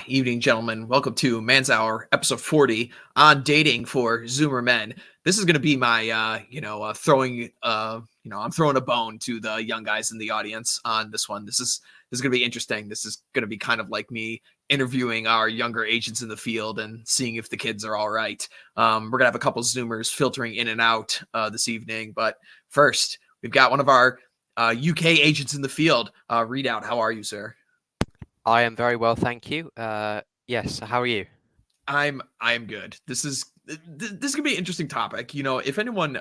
Evening, gentlemen. Welcome to Man's Hour, episode 40 on dating for Zoomer men. This is going to be my, I'm throwing a bone to the young guys in the audience on this one. This is going to be interesting. This is going to be kind of like me interviewing our younger agents in the field and seeing if the kids are all right. We're going to have a couple Zoomers filtering in and out this evening. But first, we've got one of our UK agents in the field. Readout, how are you, sir? I am very well, thank you. Yes, how are you? I'm good. This is gonna be an interesting topic. You know, if anyone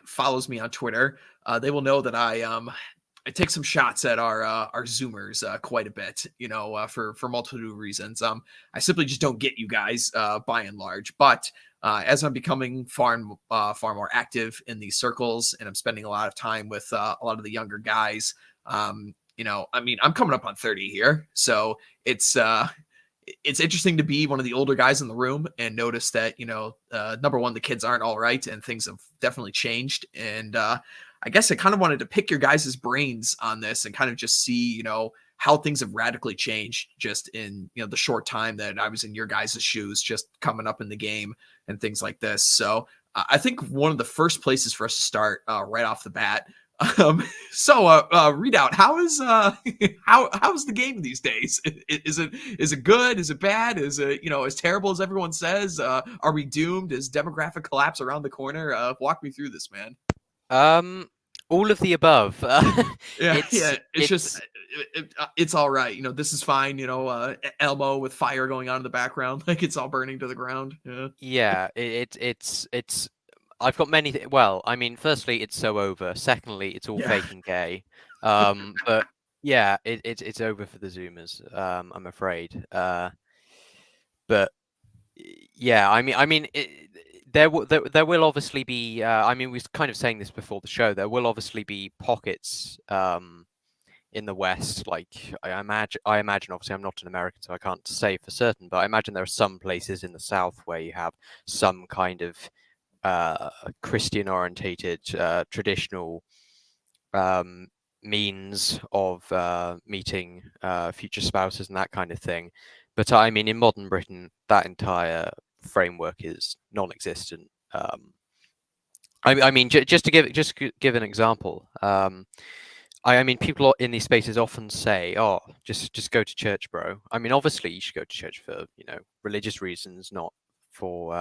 follows me on Twitter, they will know that I take some shots at our Zoomers quite a bit. You know, for multiple reasons. I simply just don't get you guys by and large. But as I'm becoming far more active in these circles, and I'm spending a lot of time with a lot of the younger guys. I'm coming up on 30 here, so it's interesting to be one of the older guys in the room and notice that, number one, the kids aren't all right and things have definitely changed. And I guess I kind of wanted to pick your guys' brains on this and kind of just see, how things have radically changed just in, the short time that I was in your guys' shoes, just coming up in the game and things like this. So I think one of the first places for us to start right off the bat. Readout, how is how's the game these days? Is it good? Is it bad? Is it as terrible as everyone says? Are we doomed? Is demographic collapse around the corner? Walk me through this, man. All of the above. Yeah, It's it's just it's all right. This is fine. Elmo with fire going on in the background, like it's all burning to the ground. Yeah. yeah, it's. I've got many. Well, I mean, firstly, it's so over. Secondly, it's all Yeah. fake and gay. But yeah, it's over for the Zoomers. I'm afraid. But yeah, there will obviously be. We were kind of saying this before the show. There will obviously be pockets in the West. Like I imagine. Obviously, I'm not an American, so I can't say for certain. But I imagine there are some places in the South where you have some kind of Christian-orientated, traditional means of meeting future spouses and that kind of thing. But I mean, in modern Britain, that entire framework is non-existent. Just to give an example. I mean, people in these spaces often say, "Oh, just go to church, bro." I mean, obviously, you should go to church for religious reasons, not for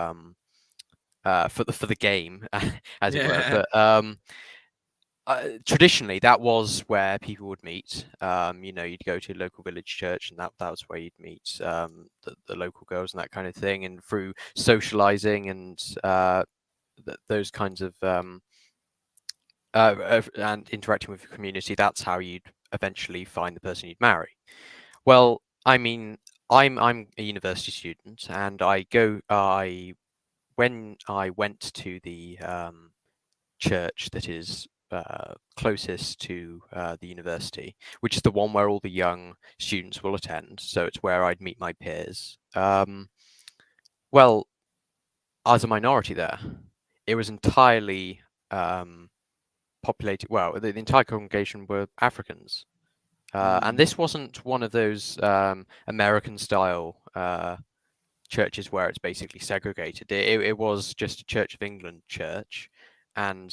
the game, as it were. But traditionally, that was where people would meet. You'd go to a local village church, and that was where you'd meet the local girls and that kind of thing. And through socializing and those kinds of and interacting with the community, that's how you'd eventually find the person you'd marry. Well, I mean, I'm a university student, and when I went to the church that is closest to the university, which is the one where all the young students will attend, so it's where I'd meet my peers. Well, as a minority there, it was entirely populated. Well, the entire congregation were Africans. And this wasn't one of those American-style churches where it's basically segregated. It was just a Church of England church, and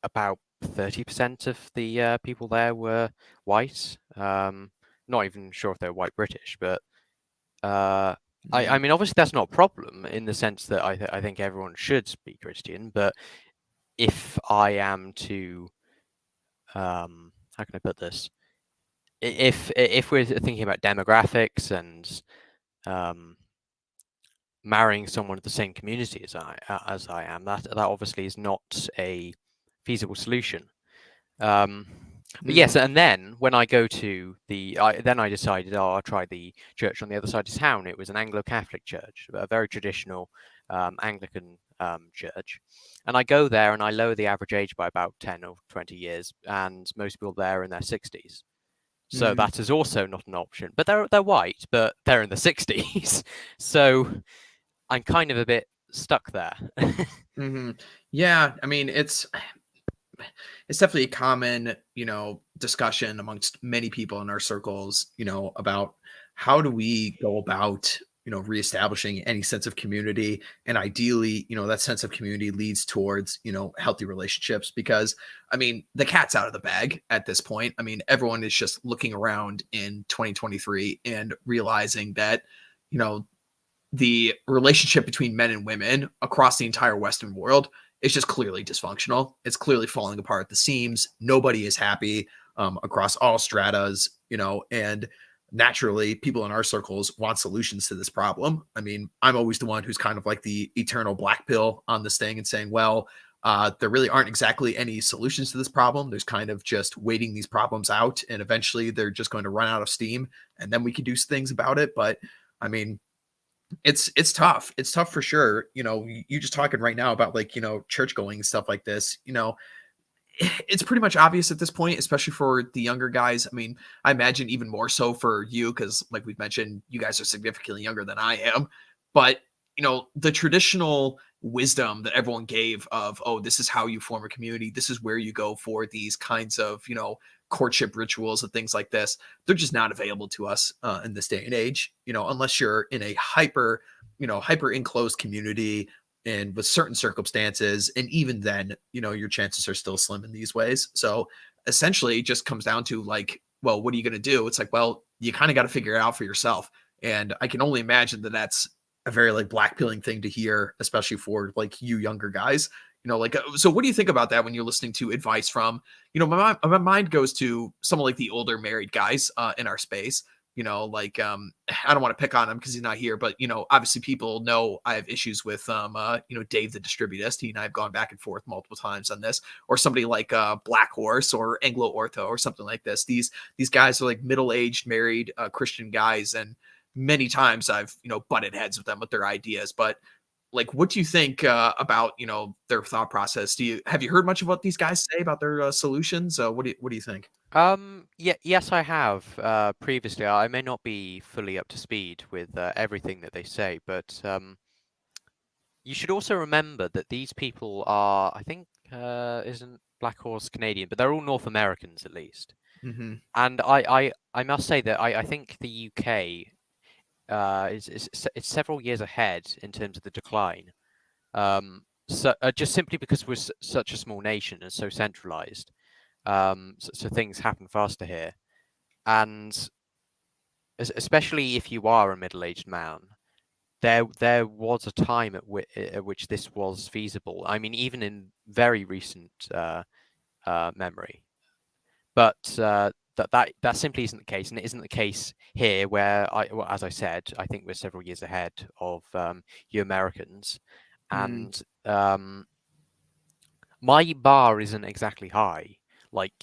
about 30% of the people there were white. Not even sure if they're white British, but I mean, obviously that's not a problem in the sense that I think everyone should be Christian. But if I am to, how can I put this? If we're thinking about demographics and marrying someone of the same community as I am, that obviously is not a feasible solution. But yes, and then when I go to I decided, I'll try the church on the other side of town. It was an Anglo-Catholic church, a very traditional Anglican church. And I go there and I lower the average age by about 10 or 20 years, and most people there are in their 60s. So that is also not an option. But they're white, but they're in the 60s. So I'm kind of a bit stuck there. Yeah, I mean, it's definitely a common, discussion amongst many people in our circles, about how do we go about, reestablishing any sense of community. And ideally, that sense of community leads towards, healthy relationships because I mean, the cat's out of the bag at this point. I mean, everyone is just looking around in 2023 and realizing that, you know, the relationship between men and women across the entire Western world is just clearly dysfunctional. It's clearly falling apart at the seams. Nobody is happy across all stratas, and naturally, people in our circles want solutions to this problem. I mean, I'm always the one who's kind of like the eternal black pill on this thing and saying, well, there really aren't exactly any solutions to this problem. There's kind of just waiting these problems out, and eventually they're just going to run out of steam, and then we can do things about it. But I mean, it's tough. It's tough for sure. You just talking right now about like, church going and stuff like this, it's pretty much obvious at this point, especially for the younger guys. I mean, I imagine even more so for you, because like we've mentioned, you guys are significantly younger than I am. But the traditional wisdom that everyone gave of, oh, this is how you form a community, this is where you go for these kinds of, courtship rituals and things like this, they're just not available to us in this day and age, unless you're in a hyper enclosed community and with certain circumstances. And even then, your chances are still slim in these ways. So essentially, it just comes down to like, well, what are you going to do? It's like, well, you kind of got to figure it out for yourself. And I can only imagine that that's a very like black pilling thing to hear, especially for like you younger guys. So what do you think about that when you're listening to advice from, my mind goes to some of like the older married guys in our space, I don't want to pick on him because he's not here, but obviously people know I have issues with Dave the distributist. He and I have gone back and forth multiple times on this, or somebody like Black Horse or Anglo Ortho or something like this. These guys are like middle-aged married Christian guys, and many times I've butted heads with them with their ideas. But like, what do you think about their thought process? Have you heard much of what these guys say about their solutions? What do you think? Yeah, yes, I have. Previously, I may not be fully up to speed with everything that they say, but you should also remember that these people are, I think, isn't Black Horse Canadian, but they're all North Americans at least. Mm-hmm. And I must say that I think the UK it's several years ahead in terms of the decline. So just simply because we're such a small nation and so centralized, so things happen faster here, and especially if you are a middle-aged man, there was a time at which this was feasible. I mean, even in very recent memory, but that simply isn't the case, and it isn't the case here, where well, as I said, I think we're several years ahead of you Americans, Mm. and my bar isn't exactly high, like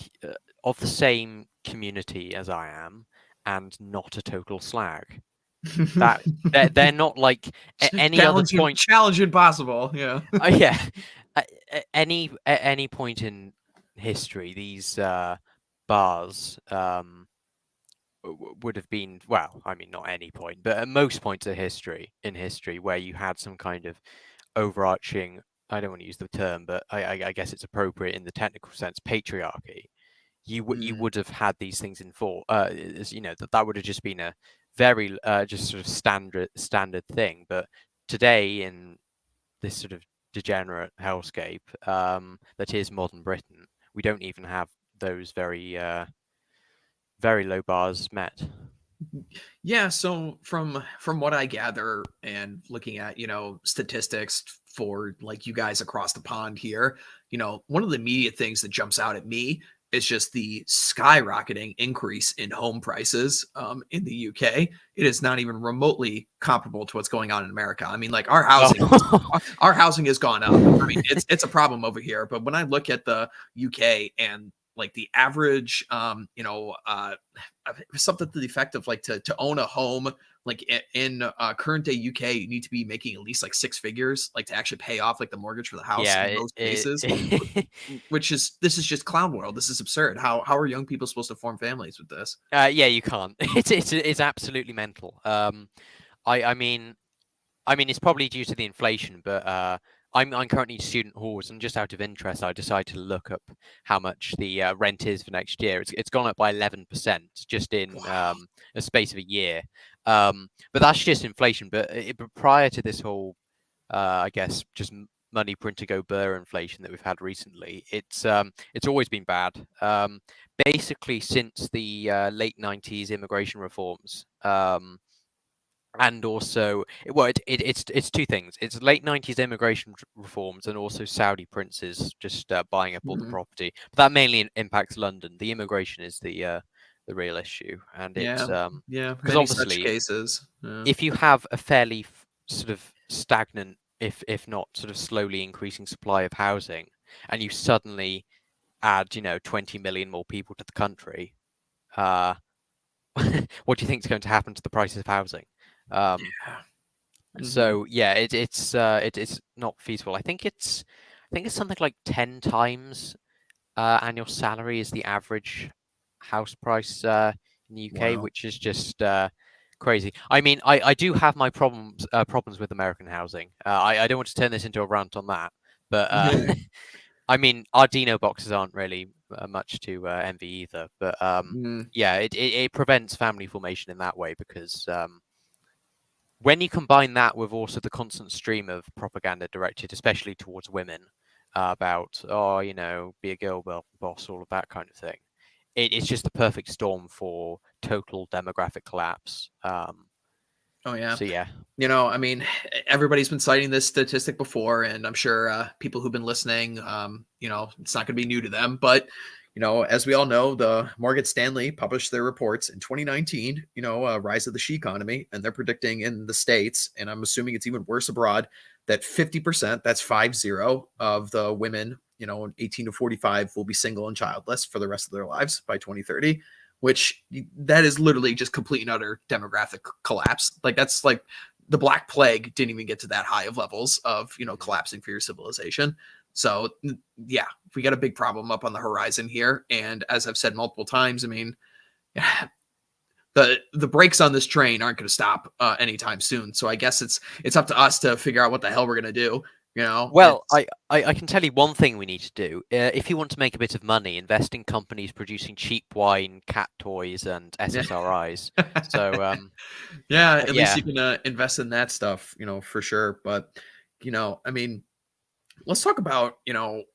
of the same community as I am, and not a total slag. That they're not like any other challenging, point. challenging possible. Yeah. Yeah, at any point in history, these bars would have been, well, I mean, not any point, but at most points of history where you had some kind of overarching, I don't want to use the term, but I guess it's appropriate in the technical sense, patriarchy. You Mm. would have had these things in full, that would have just been a very just sort of standard thing. But today, in this sort of degenerate hellscape that is modern Britain, we don't even have those very low bars met. Yeah, so from what I gather and looking at, statistics for like you guys across the pond here, one of the immediate things that jumps out at me is just the skyrocketing increase in home prices in the UK. It is not even remotely comparable to what's going on in America. I mean, like Oh. our housing has gone up. I mean, it's a problem over here, but when I look at the UK and like the average something to the effect of like to own a home like in current day UK, you need to be making at least like six figures like to actually pay off like the mortgage for the house Yeah, in most cases, it which is this is just clown world. This is absurd. How are young people supposed to form families with this? yeah, you can't. It's absolutely mental. I mean, it's probably due to the inflation, but I'm currently in student halls, and just out of interest, I decided to look up how much the rent is for next year. It's gone up by 11% just in Wow. a space of a year. But that's just inflation. But prior to this whole, I guess, just money printer go burr inflation that we've had recently, it's always been bad. Basically, since the late 90s immigration reforms. And also, it's two things. It's late 90s immigration reforms and also Saudi princes just buying up all the Mhm. property. But that mainly impacts London. The immigration is the real issue, and it's Yeah. Yeah. because Many such obviously, cases. Yeah. if you have a fairly sort of stagnant, if not sort of slowly increasing supply of housing, and you suddenly add 20 million more people to the country, uh, what do you think is going to happen to the prices of housing? Um, Yeah. Mhm. So yeah, it's not feasible. I think it's something like 10 times annual salary is the average house price in the UK, Wow. which is just crazy. I mean, I do have my problems with American housing. I don't want to turn this into a rant on that, but I mean, our Dino boxes aren't really much to envy either. But Mm. yeah, it prevents family formation in that way because when you combine that with also the constant stream of propaganda directed, especially towards women, about be a girl boss, all of that kind of thing, it's just the perfect storm for total demographic collapse. Oh yeah. So yeah, I mean, everybody's been citing this statistic before, and I'm sure people who've been listening, it's not going to be new to them. But, as we all know, the Morgan Stanley published their reports in 2019, rise of the she economy, and they're predicting in the States, and I'm assuming it's even worse abroad, that 50%, that's 50, of the women, 18 to 45 will be single and childless for the rest of their lives by 2030, which that is literally just complete and utter demographic collapse. Like that's like the Black Plague didn't even get to that high of levels of Mhm. collapsing for your civilization. So yeah, we got a big problem up on the horizon here. And as I've said multiple times, I mean, the brakes on this train aren't going to stop anytime soon. So I guess it's up to us to figure out what the hell we're going to do. Well, It's I can tell you one thing we need to do. If you want to make a bit of money, invest in companies producing cheap wine, cat toys, and yeah. SSRIs. So Yeah, at least yeah. you can invest in that stuff, for sure. But I mean, let's talk about,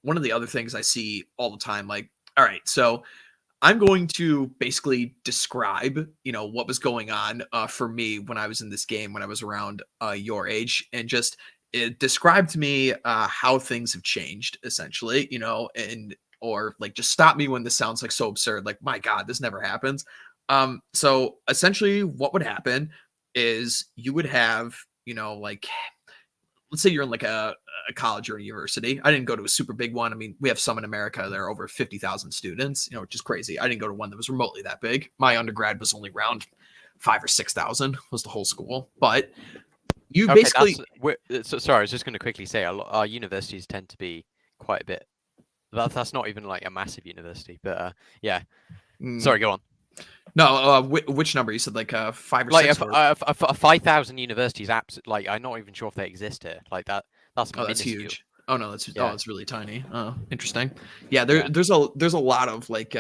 one of the other things I see all the time. Like, all right, so I'm going to basically describe, what was going on for me when I was in this game, when I was around your age, and just describe to me how things have changed, essentially, and or like just stop me when this sounds like so absurd. Like, my God, this never happens. So essentially, what would happen is you would have, like let's say you're in like a college or a university. I didn't go to a super big one. I mean, we have some in America that are over 50,000 students, which is crazy. I didn't go to one that was remotely that big. My undergrad was only around 5 or 6,000 was the whole school. But you Okay, basically, sorry. I was just going to quickly say our universities tend to be quite a bit. That's not even like a massive university, but yeah. mm, Sorry, go on. no, which number? You said like five or Like six or, a 5,000 universities, like I'm not even sure if they exist here. Like that, that's oh, that's minuscule. huge. Oh no, Yeah, it's really tiny. Oh, interesting. Yeah, yeah. there's a lot of like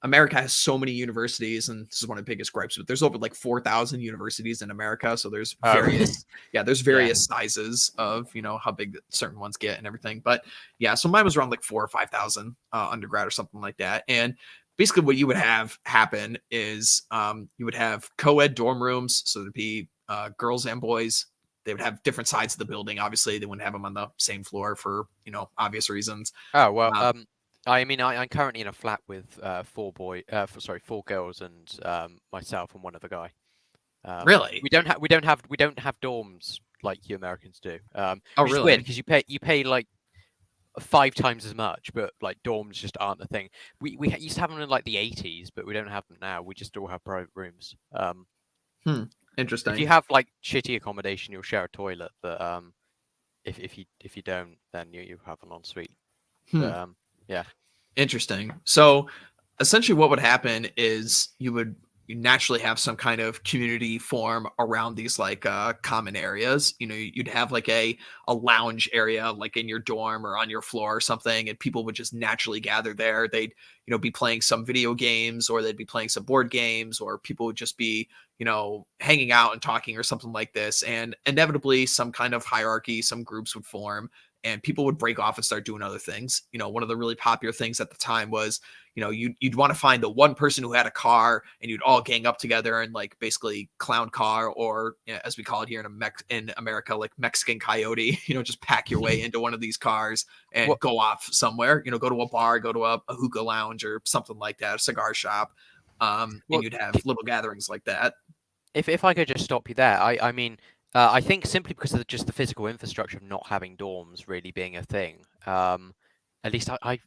America has so many universities, and this is one of the biggest gripes, but there's over like 4,000 universities in America. So there's Oh, there's yeah. various sizes of, how big certain ones get and everything. But yeah, so mine was around like 4 or 5,000 undergrad or something like that. And basically what you would have happen is you would have co-ed dorm rooms. So there'd be girls and boys. They would have different sides of the building. Obviously, they wouldn't have them on the same floor for, obvious reasons. Oh well. Um, I mean, I'm currently in a flat with four girls and myself and one other guy. really? We don't have dorms like you Americans do. Oh, Which is weird really? because you pay like 5 times as much, but like dorms just aren't a thing. We used to have them in like the 80s, but we don't have them now. We just all have private rooms. Hmm. If you Interesting. have like shitty accommodation, you'll share a toilet, but if you don't, then you have an ensuite. Hmm. But yeah. Interesting. So essentially, what would happen is you would you naturally have some kind of community form around these like common areas. You'd have like a lounge area like in your dorm or on your floor or something, and people would just naturally gather there. They'd be playing some video games, or they'd be playing some board games, or people would just be hanging out and talking or something like this. And inevitably some kind of hierarchy, some groups would form, and people would break off and start doing other things. One of the really popular things at the time was you'd want to find the one person who had a car, and you'd all gang up together and like basically clown car, or as we call it here in America, like Mexican coyote. Just pack your way into one of these cars and What go off somewhere. Go to a bar, go to a hookah lounge or something like that, a cigar shop. And what you'd have little gatherings like that. if I could just stop you there, I mean, I think simply because of just the physical infrastructure of not having dorms really being a thing, at least I,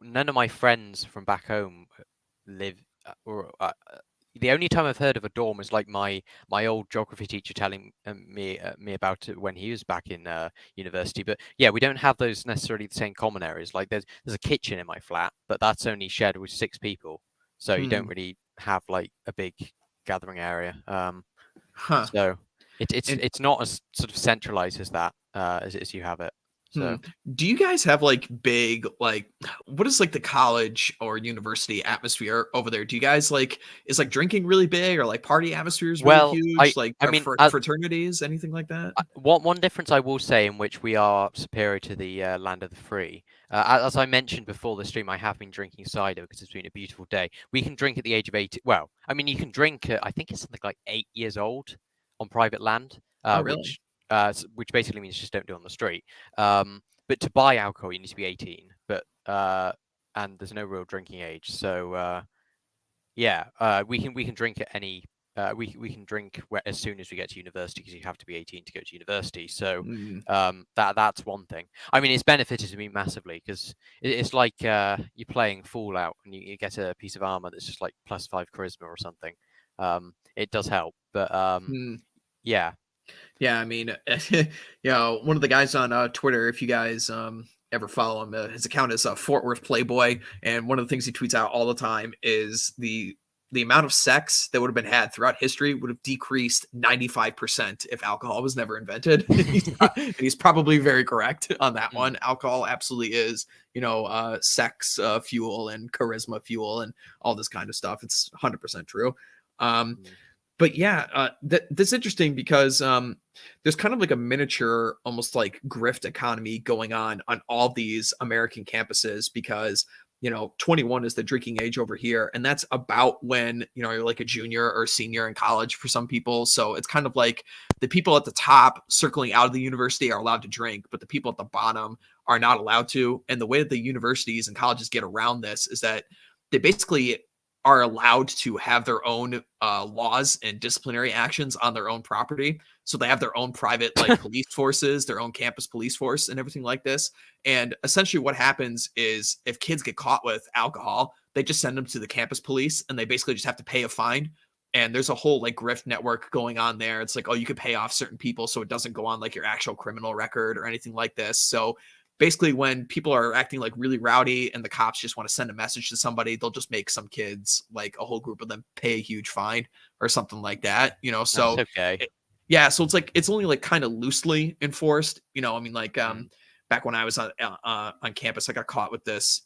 none of my friends from back home live, or the only time I've heard of a dorm is like my old geography teacher telling me about it when he was back in university. But yeah, we don't have those necessarily the same common areas. Like there's a kitchen in my flat, but that's only shared with 6 people, so you don't Hmm. really have like a big gathering area. Huh. So it's And it's not as sort of centralized as that as you have it. Hmm. So Do you guys have like big like what is like the college or university atmosphere over there? Do you guys like is like drinking really big, or like party atmospheres really well, huge? Like I mean, fraternities, anything like that? one difference I will say in which we are superior to the land of the free. As I mentioned before the stream, I have been drinking cider because it's been a beautiful day. We can drink at the age of 80. Well, I mean, you can drink. I think it's something like 8 years old on private land, Oh, really? which basically means just don't do it on the street. But to buy alcohol, you need to be 18. But and there's no real drinking age, so yeah, we can drink at any. We can drink as soon as we get to university because you have to be 18 to go to university. So Mm. that's one thing. I mean, it's benefited me massively because it's like you're playing Fallout and you get a piece of armor that's just like +5 charisma or something. It does help, but Mm. yeah. Yeah, I mean, one of the guys on Twitter, if you guys ever follow him, his account is Fort Worth Playboy, and one of the things he tweets out all the time is the amount of sex that would have been had throughout history would have decreased 95% if alcohol was never invented. He's probably very correct on that Mm, one. Alcohol absolutely is, sex fuel and charisma fuel and all this kind of stuff. It's 100% true. Um, mm, but yeah, that's interesting because there's kind of like a miniature, almost like grift economy going on all these American campuses because 21 is the drinking age over here, and that's about when you're like a junior or senior in college for some people. So it's kind of like the people at the top circling out of the university are allowed to drink, but the people at the bottom are not allowed to. And the way that the universities and colleges get around this is that they basically are allowed to have their own laws and disciplinary actions on their own property. So they have their own private like police forces, their own campus police force, and everything like this. And essentially, what happens is if kids get caught with alcohol, they just send them to the campus police, and they basically just have to pay a fine. And there's a whole like grift network going on there. It's like, oh, you could pay off certain people so it doesn't go on like your actual criminal record or anything like this. So basically when people are acting like really rowdy and the cops just want to send a message to somebody, they'll just make some kids, like a whole group of them, pay a huge fine or something like that, that's so okay. yeah, so it's like it's only like kind of loosely enforced, I mean, like Mm, back when I was on campus, I got caught with this,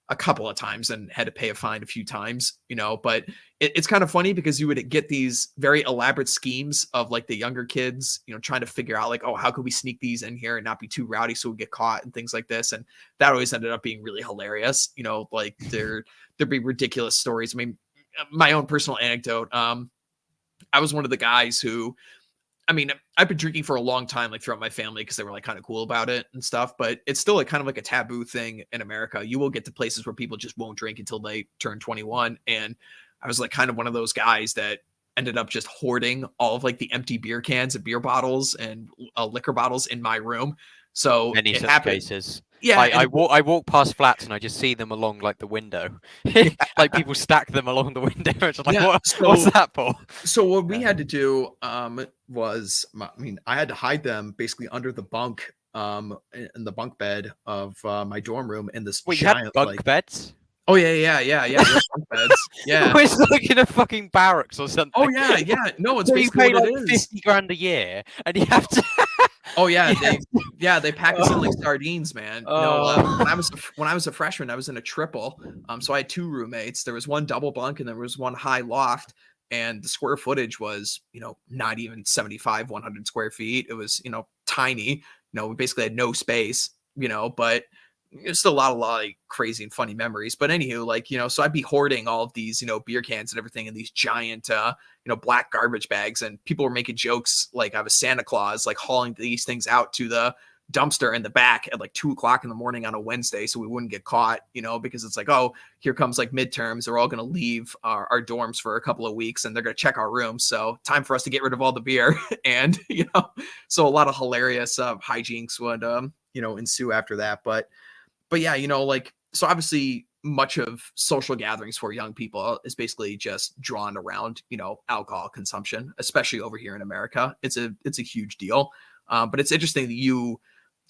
a couple of times and had to pay a fine a few times, but it's kind of funny because you would get these very elaborate schemes of like the younger kids, trying to figure out like, oh, how could we sneak these in here and not be too rowdy so we get caught and things like this. And that always ended up being really hilarious, like there'd be ridiculous stories. I mean, my own personal anecdote, I was one of the guys who, I mean, I've been drinking for a long time, like throughout my family, because they were like kind of cool about it and stuff. But it's still like kind of like a taboo thing in America. You will get to places where people just won't drink until they turn 21. And I was like kind of one of those guys that ended up just hoarding all of like the empty beer cans and beer bottles and liquor bottles in my room. So many it such happened. cases. Yeah. And I walk past flats and I just see them along like the window, yeah. like people stack them along the window. It's just like Yeah. what's that for? So what we Yeah. had to do was, I mean, I had to hide them basically under the bunk in the bunk bed of my dorm room in this Wait, you had giant bunk like beds? Oh yeah. Real bunk beds. Yeah. It's like in a fucking barracks or Oh something. yeah. No, it's So you basically pay what it like is. 50 grand a year, and you have to. Oh yeah, you have to they pack us in like sardines, man. No, oh. when I was a freshman, I was in a triple. So I had two roommates. There was one double bunk and there was one high loft, and the square footage was, not even 75, 100 square feet. It was, tiny. We basically had no space, but it's still a lot of like crazy and funny memories. But anywho, like, so I'd be hoarding all of these, beer cans and everything in these giant black garbage bags, and people were making jokes like I was Santa Claus, like hauling these things out to the dumpster in the back at like 2 o'clock in the morning on a Wednesday so we wouldn't get caught, because it's like, oh, here comes like midterms. They're all going to leave our dorms for a couple of weeks and they're going to check our rooms. So time for us to get rid of all the beer. And, so a lot of hilarious hijinks would, ensue after that. But yeah, like, so obviously much of social gatherings for young people is basically just drawn around, alcohol consumption, especially over here in America. It's a huge deal. But it's interesting that you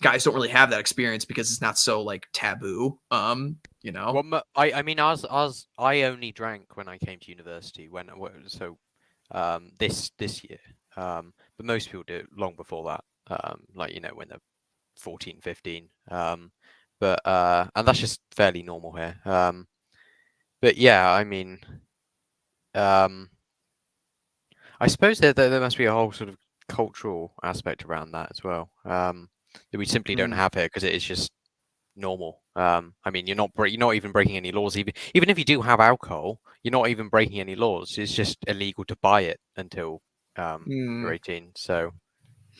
guys don't really have that experience because it's not so like taboo. Well, I mean, I only drank when I came to university. So this year. But most people do it long before that. Like when they're 14, 15. And that's just fairly normal here. But yeah, I mean, um, I suppose there must be a whole sort of cultural aspect around that as well. That we simply don't Mm, have here because it is just normal. I mean, you're not even breaking any laws. Even if you do have alcohol, you're not even breaking any laws. It's just illegal to buy it until you're mm. 18. So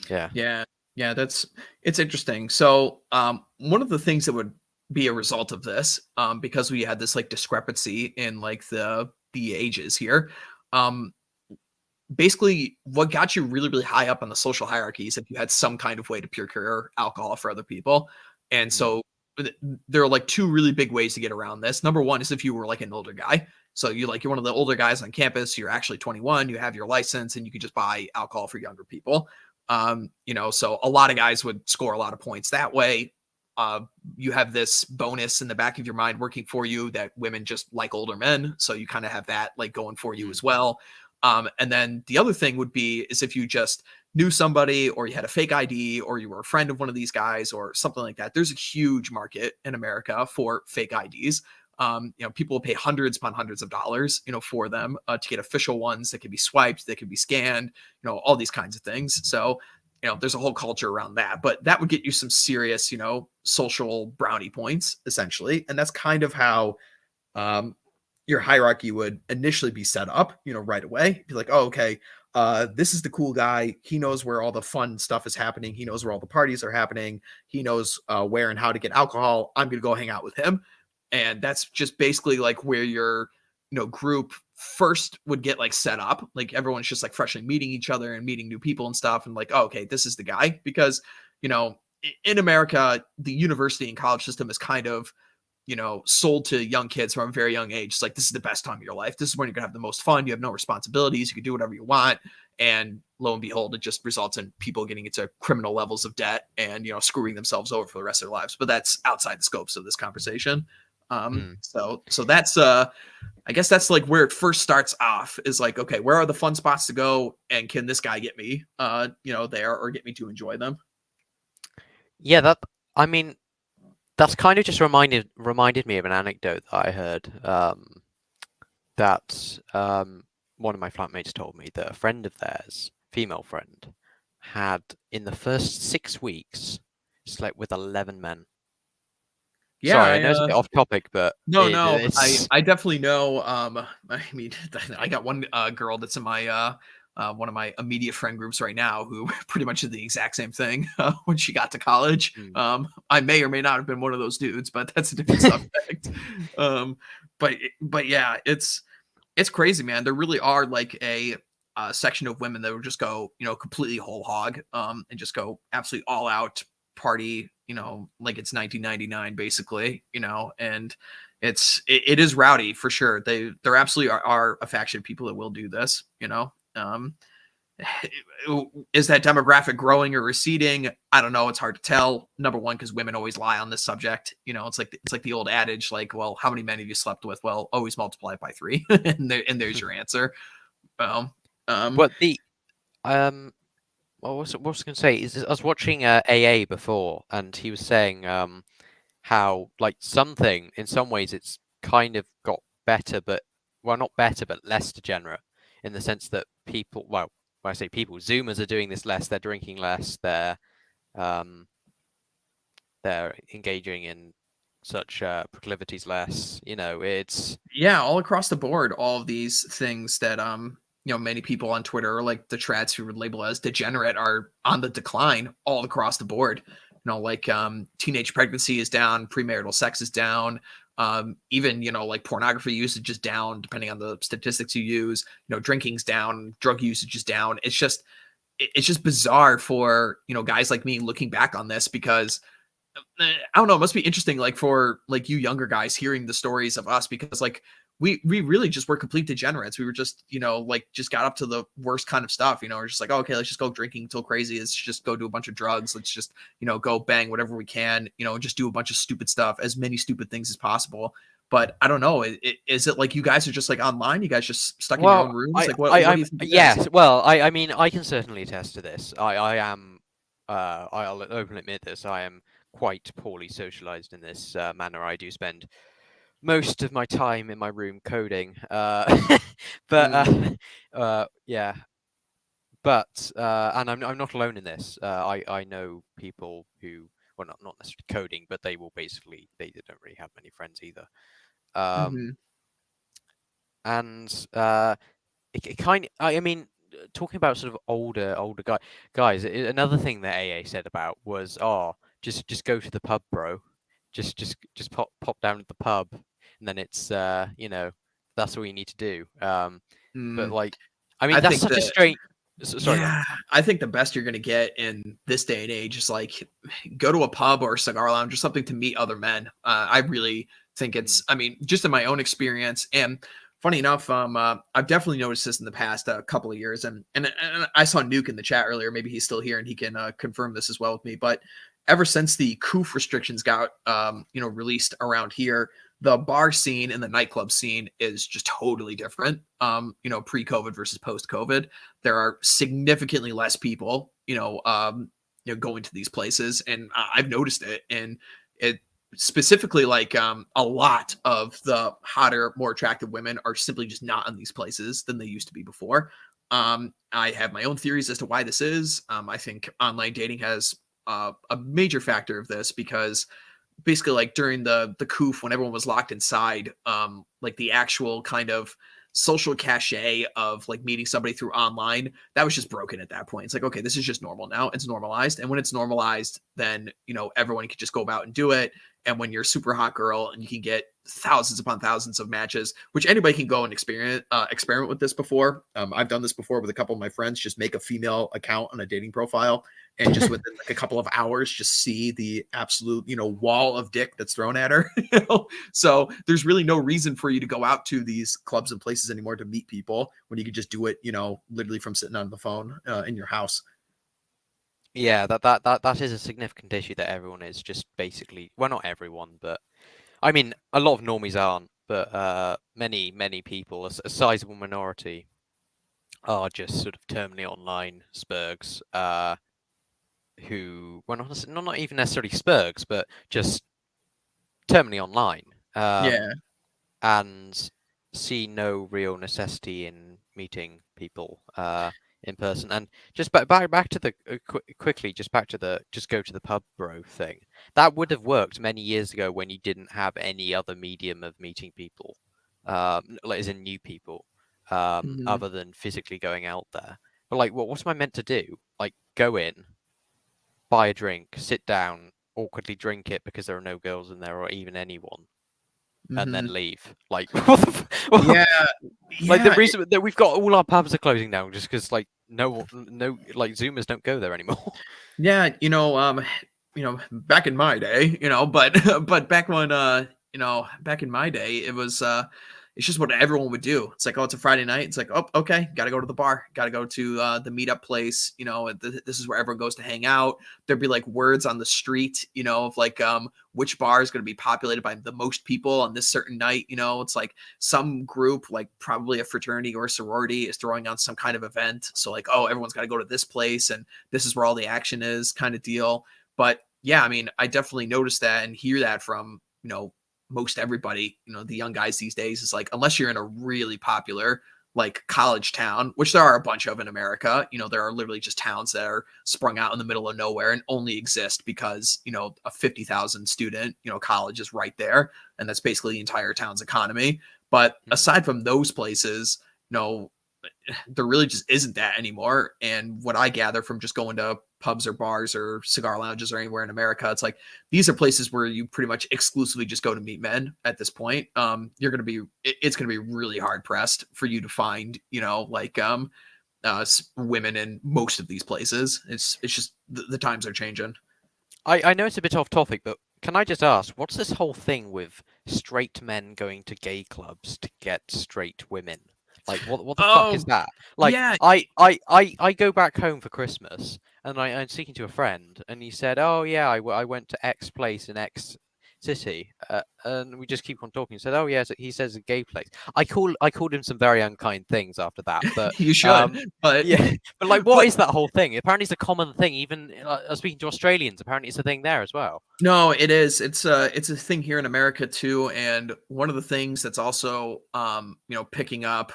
yeah. Yeah, yeah, it's interesting. So, one of the things that would be a result of this, because we had this like discrepancy in like the ages here, um, basically what got you really, really high up on the social hierarchies if you had some kind of way to procure alcohol for other people. And Mm, so there are like two really big ways to get around this. Number one is if you were like an older guy. So you're one of the older guys on campus, you're actually 21, you have your license, and you can just buy alcohol for younger people. So a lot of guys would score a lot of points that way. Uh, you have this bonus in the back of your mind working for you that women just like older men. So you kind of have that like going for you mm, as well. And then the other thing would be is if you just knew somebody or you had a fake ID or you were a friend of one of these guys or something like that. There's a huge market in America for fake IDs. People will pay hundreds upon hundreds of dollars, for them to get official ones that can be swiped, that can be scanned, all these kinds of things. So, there's a whole culture around that, but that would get you some serious, social brownie points essentially. And that's kind of how um, your hierarchy would initially be set up, right away. Be like, oh, okay, this is the cool guy. He knows where all the fun stuff is happening. He knows where all the parties are happening. He knows where and how to get alcohol. I'm going to go hang out with him. And that's just basically like where your, group first would get like set up. Like everyone's just like freshly meeting each other and meeting new people and stuff. And like, oh, okay, this is the guy. Because, in America, the university and college system is kind of sold to young kids from a very young age. It's like, this is the best time of your life. This is when you're gonna have the most fun. You have no responsibilities. You can do whatever you want. And lo and behold, it just results in people getting into criminal levels of debt and, screwing themselves over for the rest of their lives. But that's outside the scopes of this conversation. mm. So that's I guess that's like where it first starts off is like, okay, where are the fun spots to go? And can this guy get me there or get me to enjoy them? Yeah, I mean, that's kind of just reminded me of an anecdote that I heard. That one of my flatmates told me that a friend of theirs, female friend, had in the first 6 weeks slept with 11 men. Yeah, Sorry, I know it's a bit off topic, but no, it's I definitely know. I mean, I got one girl that's in my one of my immediate friend groups right now who pretty much did the exact same thing when she got to college. mm, I may or may not have been one of those dudes, but that's a different subject. Um, but yeah, it's crazy, man. There really are like a section of women that would just go, completely whole hog, and just go absolutely all out party, like it's 1999, basically, and it is rowdy for sure. There absolutely are a faction of people that will do this, is that demographic growing or receding? I don't know. It's hard to tell. Number one, because women always lie on this subject. It's like the old adage, like, well, how many men have you slept with? Well, always multiply it by three, and there's your answer. Well, But the what was I going to say is I was watching AA before, and he was saying how like something in some ways it's kind of got better, but well, not better, but less degenerate in the sense that people, well, when I say people, Zoomers are doing this less. They're drinking less. Um, they're engaging in such proclivities less. It's yeah, all across the board, all of these things that many people on Twitter, or like the trads who would label as degenerate, are on the decline all across the board. Like teenage pregnancy is down, premarital sex is down, even like pornography usage is down, depending on the statistics you use. Drinking's down, drug usage is down. It's just bizarre for guys like me looking back on this, because I don't know, it must be interesting, like, for like you younger guys hearing the stories of us, because like we really just were complete degenerates. We were just like just got up to the worst kind of stuff. We're just like, oh, okay, let's just go drinking until crazy. Let's just go do a bunch of drugs. Let's just go bang whatever we can. Just do a bunch of stupid stuff, as many stupid things as possible. But I don't know. Is it like you guys are just like online? You guys just stuck in your own well, rooms? Like, what do you think it is? yes. Well, I mean, I can certainly attest to this. I am. I'll openly admit this. I am quite poorly socialized in this manner. I do spend most of my time in my room coding. But yeah. But and I'm not alone in this. I know people who, well, not necessarily coding, but they will basically they don't really have many friends either. Mm-hmm. And it kind of, I mean, talking about sort of older guys, another thing that AA said about was, oh, just go to the pub, bro. Just pop down to the pub, and then it's that's all you need to do. But Mm. like, I mean, I that's think such a that strange. Sorry, go on. Yeah, I think the best you're gonna get in this day and age is like go to a pub or a cigar lounge or something to meet other men. I really think Mm. I mean, just in my own experience, and funny enough, I've definitely noticed this in the past couple of years, and I saw Nuke in the chat earlier. Maybe he's still here and he can confirm this as well with me. But ever since the COOF restrictions got released around here, the bar scene and the nightclub scene is just totally different. Pre-COVID versus post-COVID, there are significantly less people, going to these places, and I've noticed it, and it specifically like a lot of the hotter, more attractive women are simply just not in these places than they used to be before. I have my own theories as to why this is. I think online dating has a major factor of this, because basically like during the coof, when everyone was locked inside, like the actual kind of social cachet of like meeting somebody through online, that was just broken at that point. It's like, okay, this is just normal now. It's normalized, and when it's normalized, then everyone can just go about and do it. And when you're a super hot girl and you can get thousands upon thousands of matches, which anybody can go and experiment with this before. I've done this before with a couple of my friends. Just make a female account on a dating profile, and just within like a couple of hours, just see the absolute wall of dick that's thrown at her. So there's really no reason for you to go out to these clubs and places anymore to meet people, when you could just do it literally from sitting on the phone in your house. Yeah, that is a significant issue that everyone is just basically, well, not everyone, but I mean, a lot of normies aren't, but many people, a sizable minority, are just sort of terminally online spurgs, who, well, not even necessarily spurgs, but just terminally online, Yeah. and see no real necessity in meeting people in person. And just back to the quickly, just back to the just go to the pub, bro thing. That would have worked many years ago when you didn't have any other medium of meeting people, like as in new people, Mhm. other than physically going out there. But like, what am I meant to do? Like, go in, buy a drink, sit down, awkwardly drink it because there are no girls in there or even anyone, and then Mhm. leave. Like, what the well, Yeah. like the Yeah. reason that we've got all our pubs are closing down just because like no like Zoomers don't go there anymore. Yeah, back in my day, but but back when back in my day, it was it's just what everyone would do. It's like, oh, it's a Friday night. It's like, oh, okay, got to go to the bar, got to go to the meetup place. This is where everyone goes to hang out. There'd be like words on the street, of like which bar is going to be populated by the most people on this certain night. It's like some group, like probably a fraternity or a sorority, is throwing on some kind of event. So like, oh, everyone's got to go to this place, and this is where all the action is, kind of deal. But yeah, I mean, I definitely noticed that and hear that from most everybody, the young guys these days, is like, unless you're in a really popular like college town, which there are a bunch of in America, there are literally just towns that are sprung out in the middle of nowhere and only exist because, a 50,000 student, college is right there. And that's basically the entire town's economy. But aside from those places, there really just isn't that anymore. And what I gather from just going to pubs or bars or cigar lounges or anywhere in America, it's like these are places where you pretty much exclusively just go to meet men at this point. It's going to be really hard pressed for you to find, women in most of these places. It's just the times are changing. I know it's a bit off topic, but can I just ask, what's this whole thing with straight men going to gay clubs to get straight women? Like, what the fuck is Oh, that? Like, yeah. I go back home for Christmas, and I'm speaking to a friend, and he said, "Oh yeah, I went to X place in X city," and we just keep on talking. He said, "Oh yeah," he says a gay place. I called him some very unkind things after that, but You should, but yeah, but like, what but is that whole thing? Apparently, it's a common thing. Even speaking to Australians, apparently it's a thing there as well. no, it is. It's a thing here in America too, and one of the things that's also picking up,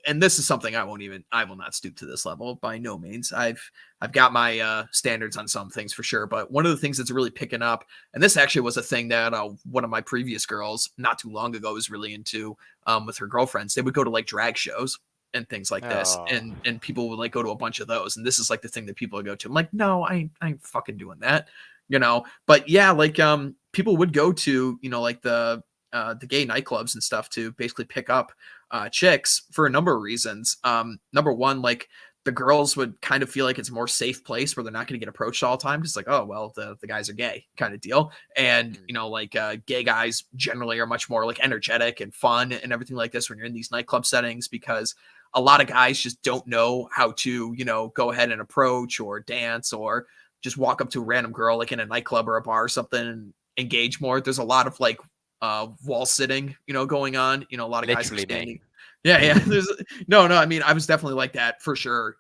and this is something I will not stoop to this level by no means. I've got my standards on some things for sure, but one of the things that's really picking up, and this actually was a thing that one of my previous girls not too long ago was really into with her girlfriends. They would go to like drag shows and things like this, Oh, and people would like go to a bunch of those, and this is like the thing that people would go to. I'm like, no, I ain't fucking doing that. But yeah, like people would go to like the gay nightclubs and stuff to basically pick up chicks for a number of reasons. Number one, like the girls would kind of feel like it's a more safe place where they're not going to get approached all the time, just like, oh well, the guys are gay kind of deal. And mm, like gay guys generally are much more like energetic and fun and everything like this when you're in these nightclub settings, because a lot of guys just don't know how to go ahead and approach or dance or just walk up to a random girl like in a nightclub or a bar or something and engage more. There's a lot of like wall sitting, going on. A lot of guys are literally me. standing. Yeah, yeah. There's no. I mean, I was definitely like that for sure.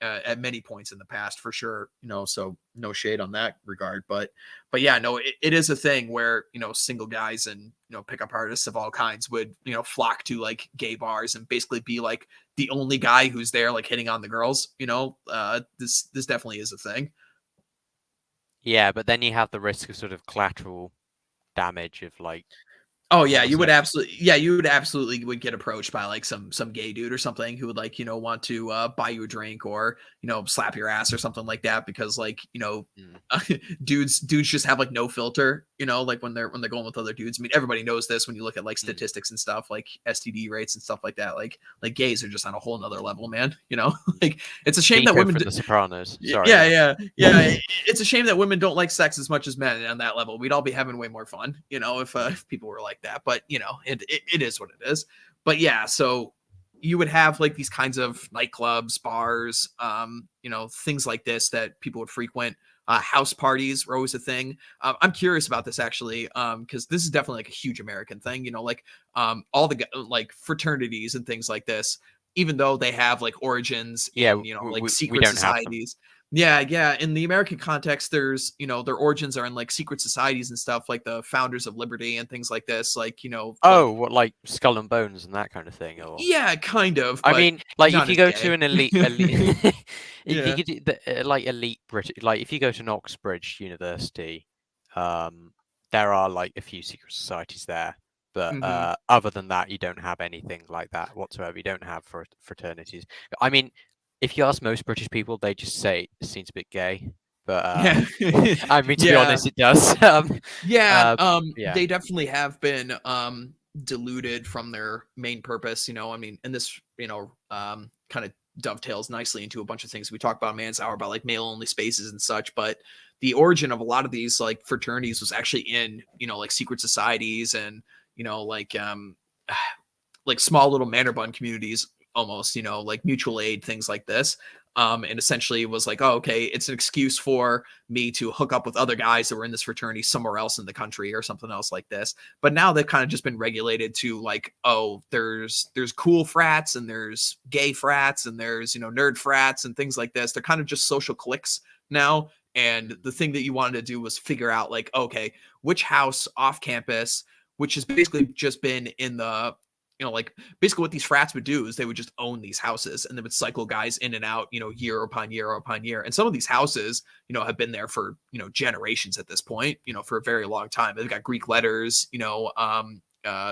At many points in the past for sure. So no shade on that regard, but yeah, no, it is a thing where single guys and pickup artists of all kinds would flock to like gay bars and basically be like the only guy who's there like hitting on the girls. This definitely is a thing. Yeah, but then you have the risk of sort of collateral damage of like Oh yeah, you would absolutely would get approached by like some gay dude or something who would like, want to buy you a drink or, slap your ass or something like that because like, Mm, dudes just have like no filter, like when they're going with other dudes. I mean, everybody knows this when you look at like mm. statistics and stuff like STD rates and stuff like that. Like gays are just on a whole nother level, man. Like it's a shame that Chico women from The Sopranos. Sorry, yeah, yeah. yeah. It's a shame that women don't like sex as much as men on that level. We'd all be having way more fun, Mm, if people were like that. But it is what it is. But yeah, so you would have like these kinds of nightclubs, bars, things like this that people would frequent. House parties were always a thing. I'm curious about this actually, because this is definitely like a huge American thing. Like all the like fraternities and things like this, even though they have like origins yeah, in like we secret don't have them. societies. Yeah. In the American context, there's their origins are in like secret societies and stuff, like the founders of liberty and things like this. Like Oh, like what like Skull and Bones and that kind of thing, or yeah, kind of, I but mean, like if not you as go to gay. an elite, if you Yeah. could do like elite British, like if you go to an Oxbridge University, um, there are like a few secret societies there, but Hmm. other than that, you don't have anything like that whatsoever. You don't have fraternities. I mean, if you ask most British people, they just say it seems a bit gay, but Yeah. I mean, to be Yeah. honest, it does. Yeah, Yeah. they definitely have been diluted from their main purpose, I mean, and this, kind of dovetails nicely into a bunch of things we talk about in Man's Hour about like male only spaces and such, but the origin of a lot of these like fraternities was actually in, like secret societies and, like like small little manor bun communities almost, like mutual aid, things like this. And essentially was like, oh, okay, it's an excuse for me to hook up with other guys that were in this fraternity somewhere else in the country or something else like this. But now they've kind of just been regulated to like, oh, there's cool frats and there's gay frats and there's, nerd frats and things like this. They're kind of just social cliques now. And the thing that you wanted to do was figure out like, okay, which house off campus, which has basically just been in the, like basically what these frats would do is they would just own these houses and they would cycle guys in and out, year upon year upon year. And some of these houses, have been there for, generations at this point, for a very long time. They've got Greek letters,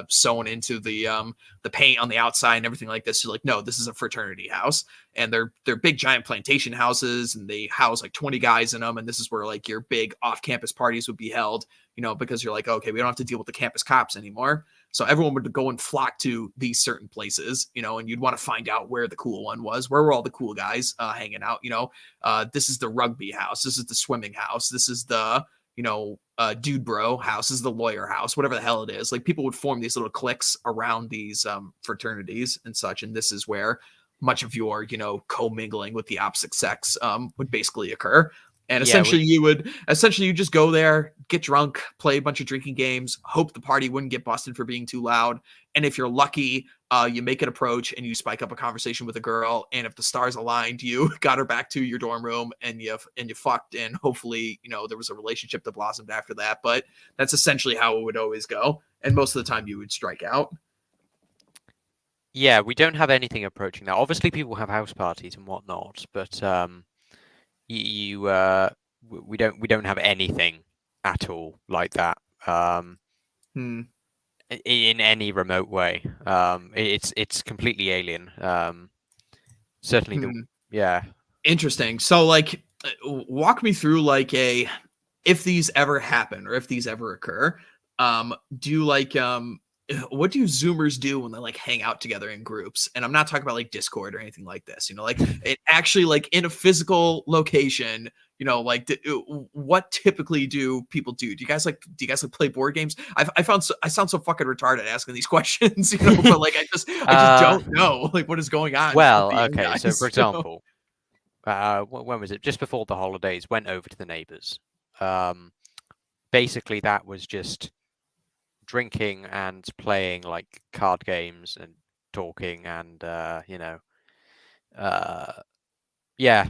sewn into the paint on the outside and everything like this. So like, no, this is a fraternity house, and they're big giant plantation houses, and they house like 20 guys in them. And this is where like your big off-campus parties would be held, because you're like, okay, we don't have to deal with the campus cops anymore. So everyone would go and flock to these certain places, and you'd want to find out where the cool one was. Where were all the cool guys hanging out? This is the rugby house. This is the swimming house. This is the, dude bro house. This is the lawyer house, whatever the hell it is. Like people would form these little cliques around these fraternities and such. And this is where much of your, commingling with the opposite sex would basically occur. And essentially, you just go there, get drunk, play a bunch of drinking games, hope the party wouldn't get busted for being too loud. And if you're lucky, you make an approach and you spike up a conversation with a girl. And if the stars aligned, you got her back to your dorm room and you fucked. And hopefully, there was a relationship that blossomed after that. But that's essentially how it would always go. And most of the time, you would strike out. Yeah, we don't have anything approaching that. Obviously, people have house parties and whatnot, but we don't have anything at all like that in any remote way. It's completely alien. Certainly Interesting. So like walk me through like if these ever happen or if these ever occur, do you like what do Zoomers do when they like hang out together in groups? And I'm not talking about like Discord or anything like this, like it actually like in a physical location, like what typically do people do? Do you guys like play board games? I sound so fucking retarded asking these questions, but like I just don't know like what is going on. Well, okay, so for example, when was it? Just before the holidays, went over to the neighbors. Basically that was just drinking and playing like card games and talking and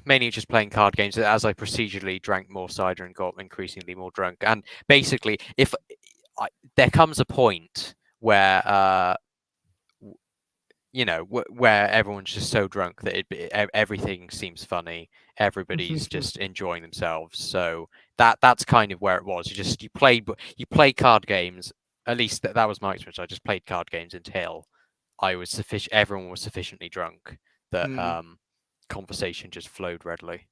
mainly just playing card games as I procedurally drank more cider and got increasingly more drunk. And basically if there comes a point where where everyone's just so drunk that everything seems funny, everybody's just enjoying themselves. So that's kind of where it was. You play card games. At least that was my experience. I just played card games until everyone was sufficiently drunk that conversation just flowed readily.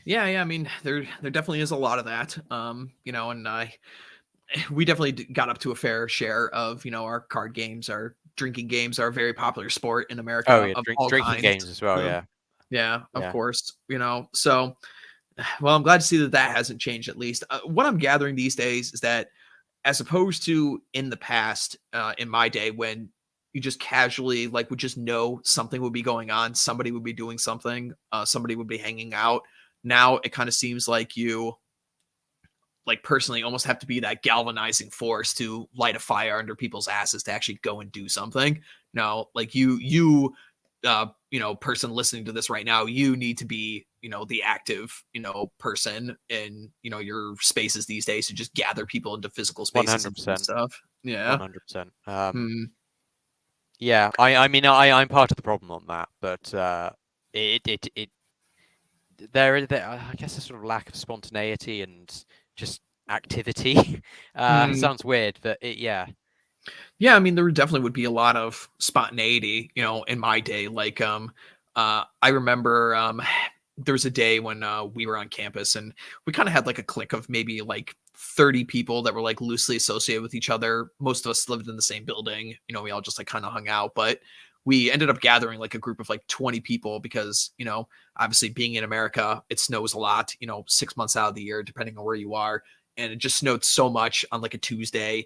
Yeah, I mean, there definitely is a lot of that. And we definitely got up to a fair share of, our card games, our drinking games are a very popular sport in America. Oh yeah, of all drinking kinds. games as well. Yeah, of course. So, well, I'm glad to see that hasn't changed at least. What I'm gathering these days is that as opposed to in the past, in my day, when you just casually like would just know something would be going on, somebody would be doing something, somebody would be hanging out. Now it kind of seems like you like personally almost have to be that galvanizing force to light a fire under people's asses to actually go and do something. No, like you person listening to this right now, you need to be, the active, person in, your spaces these days to just gather people into physical spaces 100%. and stuff. Yeah. 100%. Yeah, I mean, I'm part of the problem on that, but there I guess a sort of lack of spontaneity and just activity. Sounds weird, but yeah. Yeah, I mean, there definitely would be a lot of spontaneity, in my day. Like, I remember there was a day when we were on campus and we kind of had like a clique of maybe like 30 people that were like loosely associated with each other. Most of us lived in the same building, we all just like kind of hung out, but we ended up gathering like a group of like 20 people because, obviously being in America, it snows a lot, 6 months out of the year, depending on where you are. and it just snowed so much on like a Tuesday.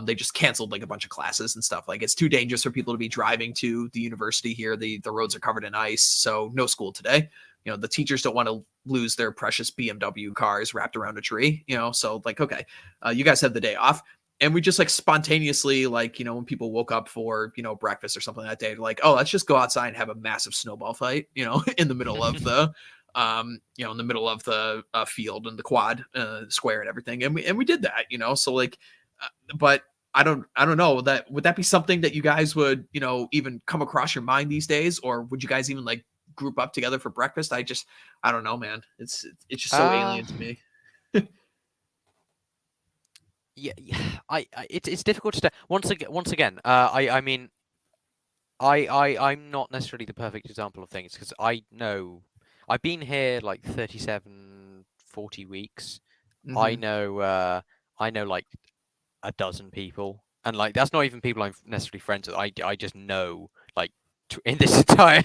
They just canceled like a bunch of classes and stuff. Like it's too dangerous for people to be driving to the university here. The roads are covered in ice, so no school today. The teachers don't want to lose their precious BMW cars wrapped around a tree. So like, okay, you guys have the day off. And we just like spontaneously, like, when people woke up for, breakfast or something that day, like, oh, let's just go outside and have a massive snowball fight, in the middle of the, in the middle of the field and the quad square and everything. And we did that, so like, but I don't know that would that be something that you guys would, even come across your mind these days, or would you guys even like group up together for breakfast? I don't know, man. It's just so Uh, alien to me. yeah, it's difficult to once again. I mean, I'm not necessarily the perfect example of things because I know I've been here like 37, 40 weeks. I Hmm. know I know like a dozen people, and like that's not even people I'm necessarily friends with. I just know like in this entire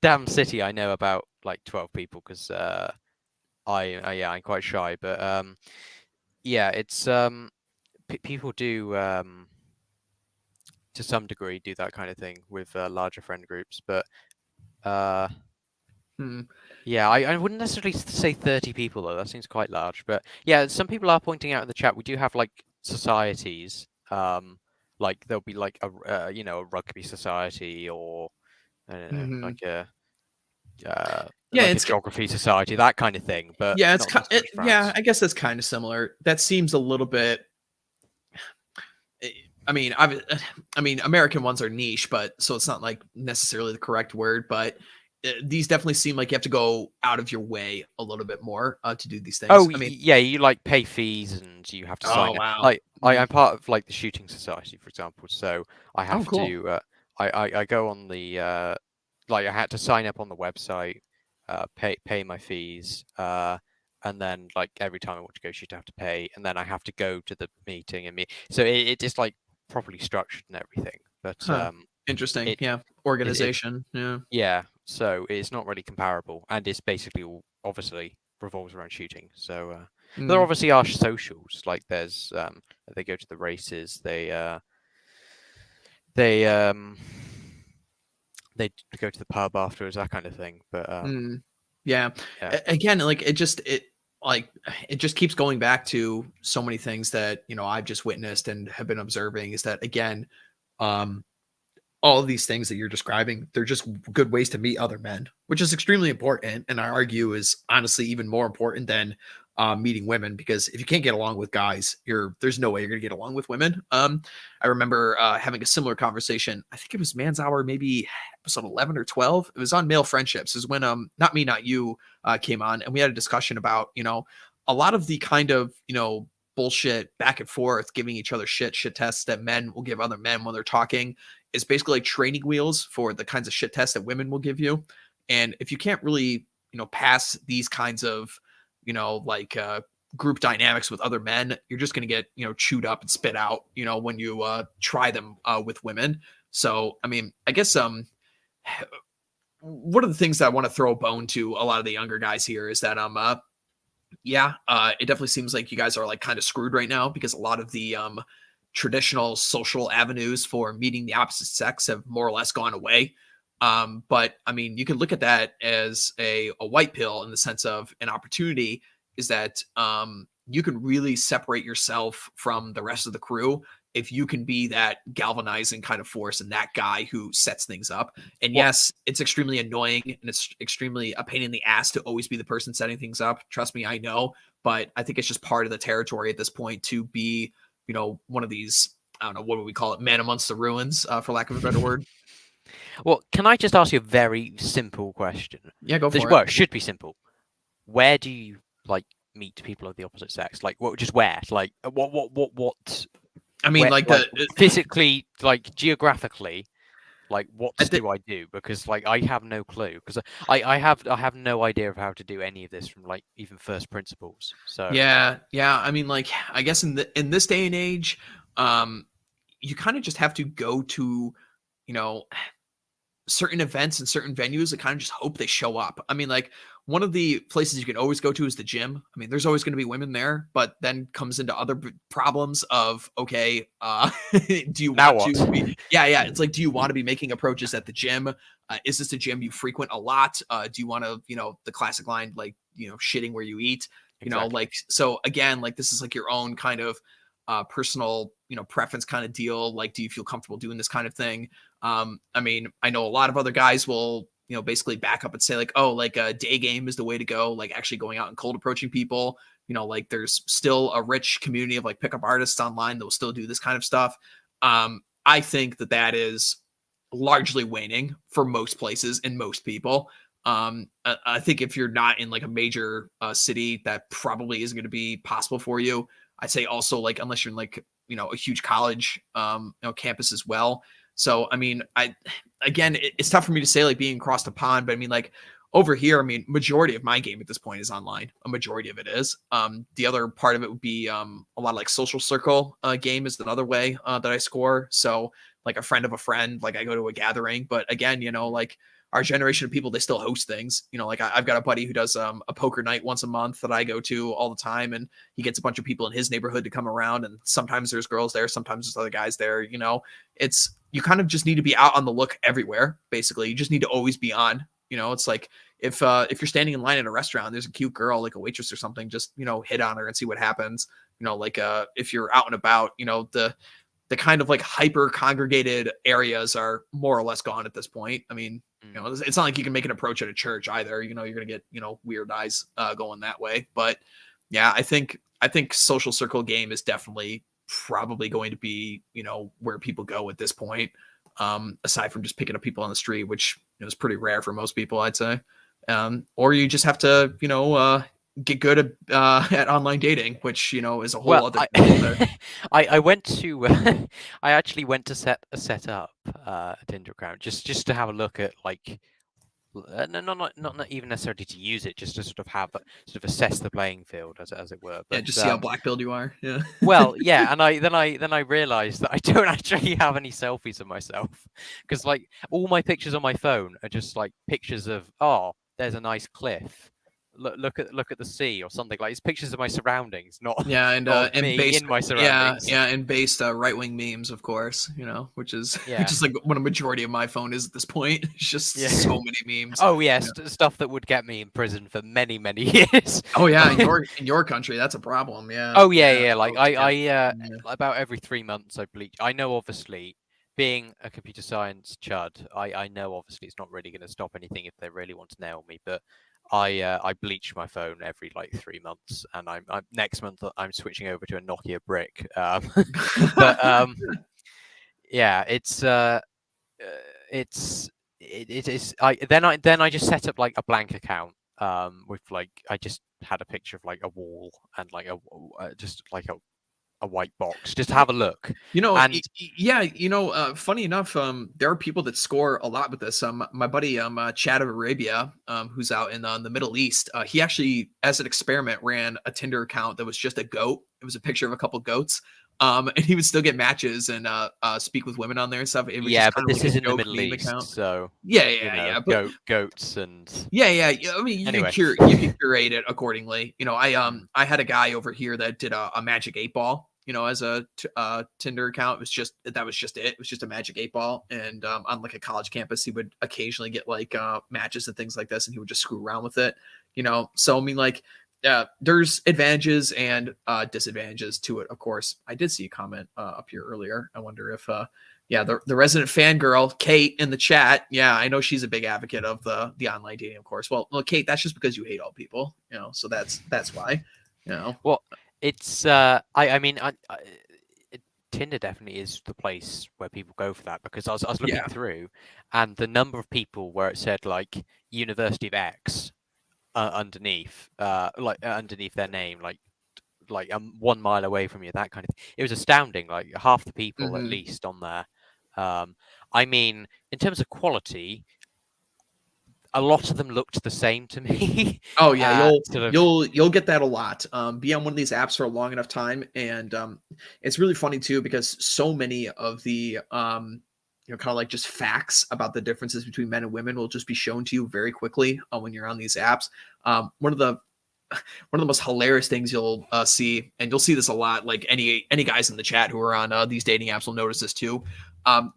damn city, I know about like 12 people because yeah, I'm quite shy, but yeah, it's people do to some degree do that kind of thing with larger friend groups, but uh Hmm. yeah, I wouldn't necessarily say 30 people though. That seems quite large, but yeah, some people are pointing out in the chat we do have like societies. Like there'll be like a rugby society, or I don't know, Hmm. Yeah, like a it's geography society, that kind of thing, but yeah, not necessarily yeah. France. I guess that's kind of similar. That seems a little bit. eh, I mean, I mean, American ones are niche, but so it's not like necessarily the correct word. But these definitely seem like you have to go out of your way a little bit more to do these things. Oh, I mean, yeah, you like pay fees and you have to oh sign it. wow. Like Mm. I'm part of like the shooting society, for example, so I Oh, have cool. to I go on the like I had to sign up on the website, pay my fees, and then like every time I want to go shoot, I have to pay, and then I have to go to the meeting and meet. So it's just like properly structured and everything, but Huh. Interesting. it Yeah. it Organization. Yeah. yeah, so it's not really comparable, and it's basically all obviously revolves around shooting. So there Mm. obviously are socials, like there's they go to the races, they they go to the pub afterwards, that kind of thing. But Mm. Yeah. yeah. Again, like like it just keeps going back to so many things that I've just witnessed and have been observing. Is that again, um, all of these things that you're describing, they're just good ways to meet other men, which is extremely important. And I argue is honestly even more important than meeting women, because if you can't get along with guys, there's no way you're gonna get along with women. I remember having a similar conversation. I think it was Man's Hour, maybe episode 11 or 12. It was on male friendships. Is when not me, not you came on, and we had a discussion about a lot of the kind of bullshit back and forth, giving each other shit tests that men will give other men when they're talking is basically like training wheels for the kinds of shit tests that women will give you. And if you can't really, pass these kinds of, like group dynamics with other men, you're just going to get, chewed up and spit out, when you try them with women. So, I mean, I guess one of the things that I want to throw a bone to a lot of the younger guys here is that yeah, it definitely seems like you guys are like kind of screwed right now, because a lot of the traditional social avenues for meeting the opposite sex have more or less gone away. But I mean, you can look at that as a white pill in the sense of an opportunity, is that you can really separate yourself from the rest of the crew if you can be that galvanizing kind of force and that guy who sets things up. And What yes, it's extremely annoying and it's extremely a pain in the ass to always be the person setting things up. Trust me, I know. But I think it's just part of the territory at this point to be, one of these, I don't know, what would we call it? Man amongst the ruins, for lack of a better word. well, can I just ask you a very simple question? Yeah, go for it. Well, it should be simple. Where do you like meet people of the opposite sex? Like what just where? Like what I mean, where like like physically, like geographically, like what I think, do I do? Because like I have no clue. Because I have no idea of how to do any of this from like even first principles. So yeah. I mean, like, I guess in this day and age, you kind of just have to go to, you know, certain events and certain venues, I kind of just hope they show up. I mean, like one of the places you can always go to is the gym. I mean, there's always going to be women there, but then comes into other problems of, okay, do you Now want what? to be, yeah. It's like, do you want to be making approaches at the gym? Is this a gym you frequent a lot? Do you want to, the classic line, like, shitting where you eat, Exactly. like, so again, like this is like your own kind of personal, preference kind of deal. Like, do you feel comfortable doing this kind of thing? I mean, I know a lot of other guys will, basically back up and say like, oh, like a day game is the way to go. Like actually going out and cold approaching people. Like there's still a rich community of like pickup artists online that will still do this kind of stuff. I think that is largely waning for most places and most people. I think if you're not in like a major city, that probably isn't going to be possible for you. I'd say also like unless you're in like a huge college campus as well. So I mean, again, it's tough for me to say like being across the pond, but I mean like over here, I mean, majority of my game at this point is online. A majority of it is. The other part of it would be a lot of like social circle game is another way that I score. So like a friend of a friend, like I go to a gathering, but again, like our generation of people, they still host things. Like I've got a buddy who does a poker night once a month that I go to all the time, and he gets a bunch of people in his neighborhood to come around. And sometimes there's girls there, sometimes there's other guys there. It's you kind of just need to be out on the look everywhere. Basically, you just need to always be on. It's like if you're standing in line at a restaurant, there's a cute girl like a waitress or something, just hit on her and see what happens. Like if you're out and about, the kind of like hyper congregated areas are more or less gone at this point. I mean, it's not like you can make an approach at a church either. You're going to get, weird eyes going that way. But yeah, I think social circle game is definitely probably going to be, where people go at this point. Aside from just picking up people on the street, which is pretty rare for most people, I'd say. Or you just have to, get good at online dating, which is a whole Well, other thing. I went to I actually went to set up a Tinder account just to have a look at like no, not even necessarily to use it, just to sort of assess the playing field as it were. Yeah, But just see how black-pilled you are. Yeah. well, yeah, and I realized that I don't actually have any selfies of myself because like all my pictures on my phone are just like pictures of there's a nice cliff. Look at the sea or something like it's pictures of my surroundings, not Yeah, not of and me based in my surroundings. and based right-wing memes, of course, which is Yeah, like what a majority of my phone is at this point. It's just yeah. so many memes. Oh yeah, Yeah. stuff that would get me in prison for many years. Oh yeah, in your country, that's a problem. Yeah, Oh yeah, yeah. yeah. Like Oh yeah. Yeah. about every 3 months I bleach. I know obviously being a computer science chud, I know obviously it's not really going to stop anything if they really want to nail me, but I bleach my phone every like 3 months, and I'm next month I'm switching over to a Nokia brick. But yeah, it is. I just set up like a blank account with like I just had a picture of like a wall and like just like a white box just to have a look. And Yeah, funny enough, there are people that score a lot with this. My buddy, Chad of Arabia, who's out in the Middle East, he actually, as an experiment, ran a Tinder account that was just a goat. It was a picture of a couple goats. And he would still get matches and speak with women on there and stuff. It was yeah, just but kind of this like is a in the joke Middle meme East, account. so Yeah. But goats and yeah. I mean, anyway. you can curate it accordingly. Mm. I had a guy over here that did a Magic 8 Ball, as a Tinder account. It was just that was just it. It was just a Magic 8 Ball, and on like a college campus, he would occasionally get like matches and things like this, and he would just screw around with it. So I mean, like, there's advantages and disadvantages to it. Of course, I did see a comment up here earlier. I wonder if yeah, the resident fangirl, Kate, in the chat. Yeah, I know she's a big advocate of the online dating, of course. Well, Kate, that's just because you hate all people, so that's why, Well, it's I mean Tinder definitely is the place where people go for that because I was looking Yeah. through, and the number of people where it said like University of X underneath underneath their name, like 1 mile away from you, that kind of thing. It was astounding. Like half the people at Mhm. least on there. I mean, in terms of quality, a lot of them looked the same to me. Oh yeah, Sort of. you'll get that a lot. Be on one of these apps for a long enough time, and it's really funny too because so many of the kind of like just facts about the differences between men and women will just be shown to you very quickly when you're on these apps. One of the most hilarious things you'll see, and you'll see this a lot. Like any guys in the chat who are on these dating apps will notice this too. Um,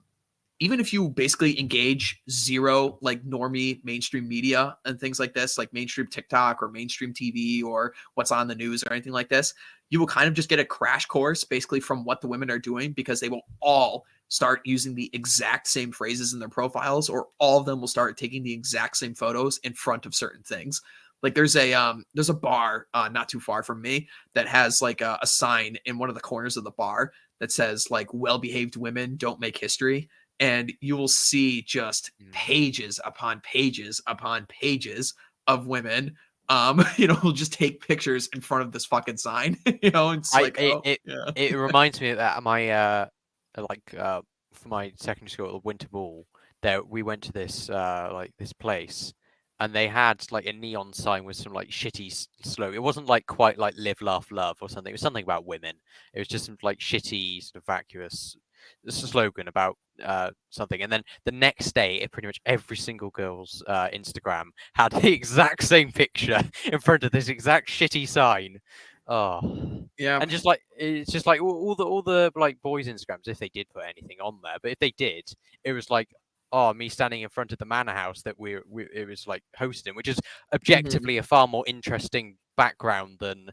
Even if you basically engage zero like normie mainstream media and things like this, like mainstream TikTok or mainstream TV or what's on the news or anything like this, you will kind of just get a crash course basically from what the women are doing, because they will all start using the exact same phrases in their profiles, or all of them will start taking the exact same photos in front of certain things. Like there's a bar not too far from me that has like a sign in one of the corners of the bar that says like well-behaved women don't make history, and you will see just Mm. pages upon pages upon pages of women will just take pictures in front of this fucking sign. It's I like, oh yeah. it reminds me of that at my like for my secondary school at the winter ball. There we went to this like this place, and they had like a neon sign with some like shitty slogan. It wasn't like quite like live, laugh, love or something. It was something about women. It was just some like shitty sort of vacuous slogan about something. And then the next day, pretty much every single girl's Instagram had the exact same picture in front of this exact shitty sign. Oh, Yeah. and just like it's just like all the like boys' Instagrams, if they did put anything on there, but if they did, it was like, oh, me standing in front of the manor house that we it was like hosting, which is Hmm. objectively a far more interesting background than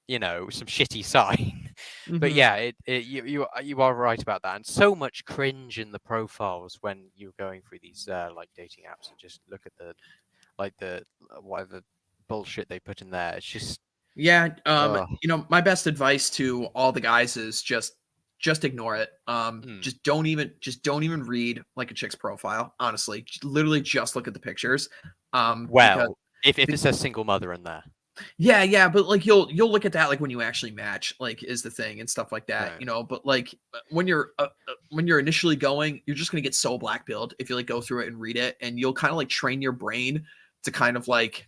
some shitty sign. But Hmm. yeah, you are right about that, and so much cringe in the profiles when you're going through these like dating apps and just look at the like the whatever bullshit they put in there. It's just Yeah. oh. My best advice to all the guys is just ignore it. Mm. Just don't even read like a chick's profile. Honestly, literally just look at the pictures. Because Well, if it says single mother in there, yeah, but like you'll look at that like when you actually match, like is the thing and stuff like that, right? But like when you're initially going, you're just gonna get so black pilled if you like go through it and read it, and you'll kind of like train your brain to kind of like,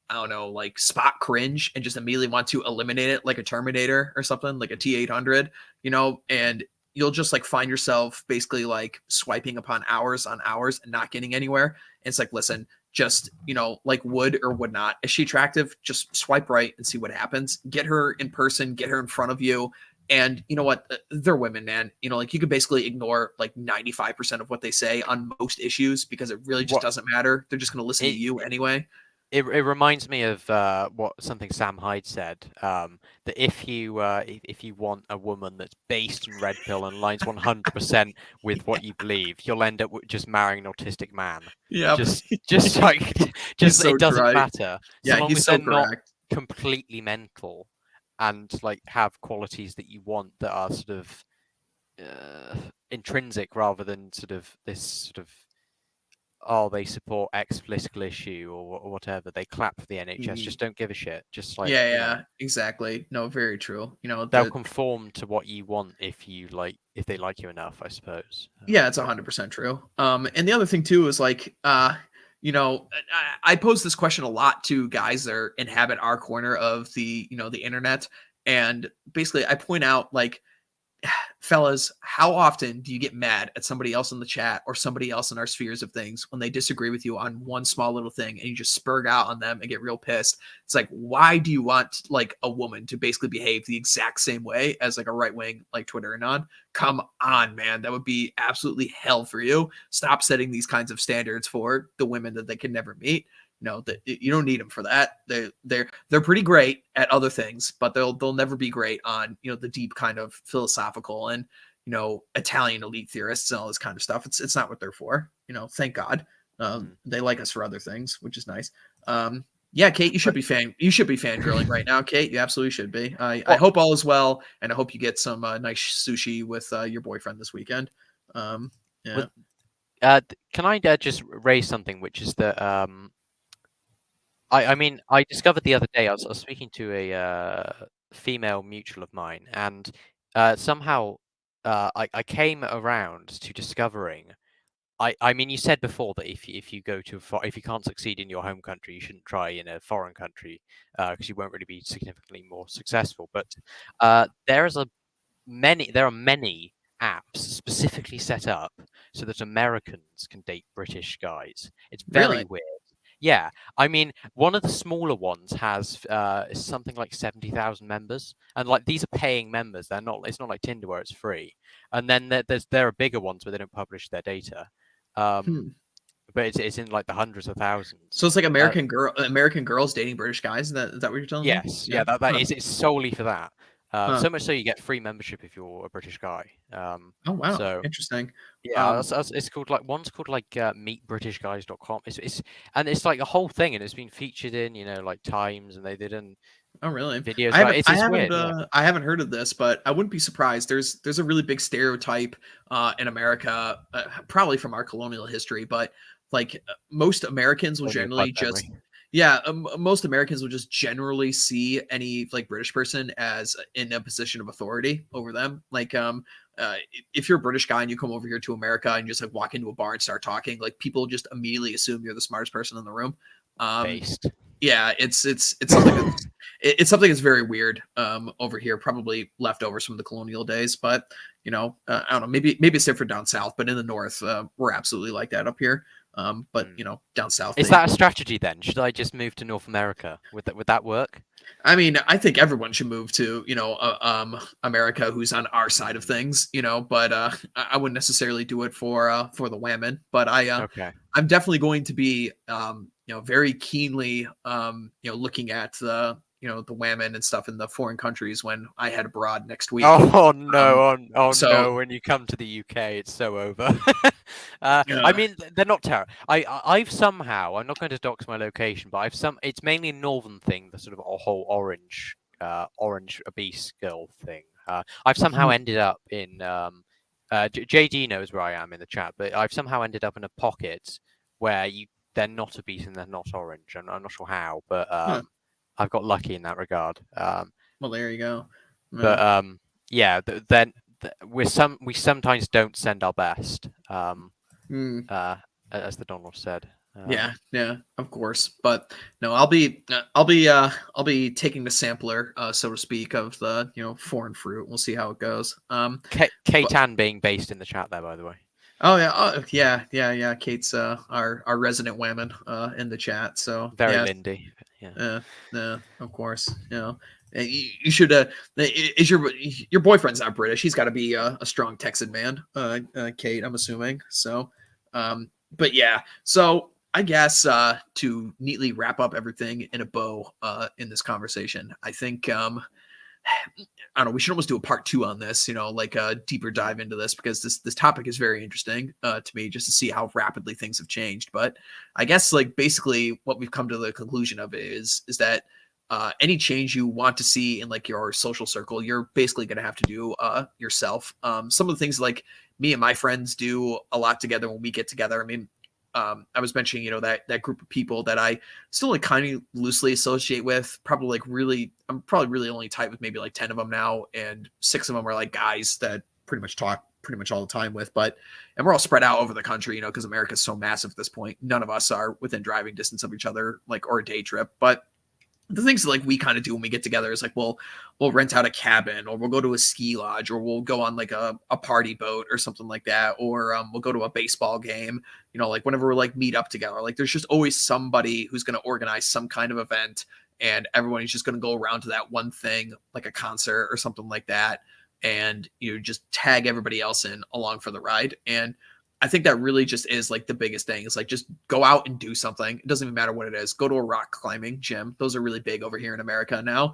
I don't know, like spot cringe and just immediately want to eliminate it like a Terminator or something, like a T-800, and you'll just like find yourself basically like swiping upon hours on hours and not getting anywhere. And it's like, listen, just, like would or would not. Is she attractive? Just swipe right and see what happens. Get her in person, get her in front of you. And you know what? They're women, man. Like you could basically ignore like 95% of what they say on most issues because it really just What doesn't matter. They're just going to listen to it you anyway. it reminds me of what something Sam Hyde said. That if you want a woman that's based in red pill and aligns 100% with what you believe, you'll end up with just marrying an autistic man. Yep. Just like He's just so it doesn't right. matter Yeah, so long he's as so they're not correct. completely mental and like have qualities that you want that are sort of intrinsic rather than sort of this sort of oh, they support X political issue or whatever. They clap for the NHS. He, Just don't give a shit. Just like, yeah, exactly. No, very true. they'll conform to what you want if they like you enough, I suppose. Yeah, it's 100% true. And the other thing too is like, I pose this question a lot to guys that inhabit our corner of the internet, and basically I point out like, fellas, how often do you get mad at somebody else in the chat or somebody else in our spheres of things when they disagree with you on one small little thing, and you just spurg out on them and get real pissed? It's like, why do you want like a woman to basically behave the exact same way as like a right wing like Twitter anon? Come on, man. That would be absolutely hell for you. Stop setting these kinds of standards for the women that they can never meet. That you don't need them for that. They're pretty great at other things, but they'll never be great on the deep kind of philosophical and Italian elite theorists and all this kind of stuff. It's not what they're for. Thank God. Mm. They like us for other things, which is nice. Yeah, Kate, you should But be fangirling right now. Kate, you absolutely should be. I what? hope all is well, and I hope you get some nice sushi with your boyfriend this weekend. Yeah. With, can I just raise something, which is that I mean, I discovered the other day I was speaking to a female mutual of mine, and somehow I came around to discovering. I mean, you said before that if you go to if you can't succeed in your home country, you shouldn't try in a foreign country because you won't really be significantly more successful. But there are many apps specifically set up so that Americans can date British guys. It's very Really? weird. Yeah, I mean, one of the smaller ones has something like 70,000 members, and like these are paying members. They're not. It's not like Tinder where it's free. And then there are bigger ones where they don't publish their data, Hmm. but it's in like the hundreds of thousands. So it's like Uh, American girls dating British guys. Is that what you're telling me? yes, Yeah. yeah, that Huh. is it's solely for that. Huh. So much so you get free membership if you're a British guy. Oh wow. So Interesting. yeah, Um. it's called like one's called like meetbritishguys.com. It's like a whole thing, and it's been featured in like Times, and they did in Oh really? videos I about haven't it. I It's haven't weird, yeah. uh I haven't heard of this, but I wouldn't be surprised. There's a really big stereotype in America, probably from our colonial history, but like most Americans will Only a bad generally just memory. yeah, most Americans will just generally see any like British person as in a position of authority over them. Like if you're a British guy and you come over here to America and just like walk into a bar and start talking, like people just immediately assume you're the smartest person in the room. Um Based. yeah, it's something that's it's something that's very weird over here, probably leftovers from the colonial days. But I don't know, maybe it's different down south, but in the north, we're absolutely like that up here. But Hmm. down south, Is that a strategy then? Should I just move to North America? Would that work? I mean, I think everyone should move to America who's on our side of Hmm. things, but I wouldn't necessarily do it for the women. But Okay. I'm definitely going to be very keenly looking at the women and stuff in the foreign countries when I head abroad next week. Oh no! Um, Oh so no! When you come to the UK, it's so over. I yeah, mean, they're not terrible. I've somehow. I'm not going to dox my location, but I've some. It's mainly a northern thing. The sort of a whole orange obese girl thing. I've somehow hmm, ended up in. JD knows where I am in the chat, but I've somehow ended up in a pocket where they're not obese and they're not orange. I'm not sure how, but huh. I've got lucky in that regard. Well, there you go. But Yeah. yeah, then we sometimes don't send our best, Hmm. uh, as the Donald said. Yeah, yeah, of course. But no, I'll be taking the sampler, so to speak, of the foreign fruit. We'll see how it goes. But Katan being based in the chat there, by the way. oh yeah, yeah. Kate's our resident woman in the chat. So Very yeah, Lindy. Yeah. uh, of course. You should. Is your boyfriend's not British? He's got to be a strong Texan man. Kate, I'm assuming. So, but yeah. So I guess to neatly wrap up everything in a bow in this conversation, I think I don't know. We should almost do a part two on this. Like a deeper dive into this because this topic is very interesting to me, just to see how rapidly things have changed. But I guess like basically what we've come to the conclusion of is that any change you want to see in like your social circle, you're basically going to have to do yourself. Some of the things like me and my friends do a lot together when we get together. I mean, I was mentioning, that group of people that I still like kind of loosely associate with. Probably like really, I'm probably really only tight with maybe like 10 of them now, and 6 of them are like guys that pretty much talk pretty much all the time with. And we're all spread out over the country, because America's so massive at this point. None of us are within driving distance of each other, like or a day trip, but the things that like we kind of do when we get together is like we'll rent out a cabin, or we'll go to a ski lodge, or we'll go on like a party boat or something like that, or we'll go to a baseball game, like whenever we're like meet up together, like there's just always somebody who's going to organize some kind of event, and everybody's just going to go around to that one thing, like a concert or something like that, and you just tag everybody else in along for the ride. And I think that really just is like the biggest thing is like just go out and do something. It doesn't even matter what it is. Go to a rock climbing gym. Those are really big over here in America now.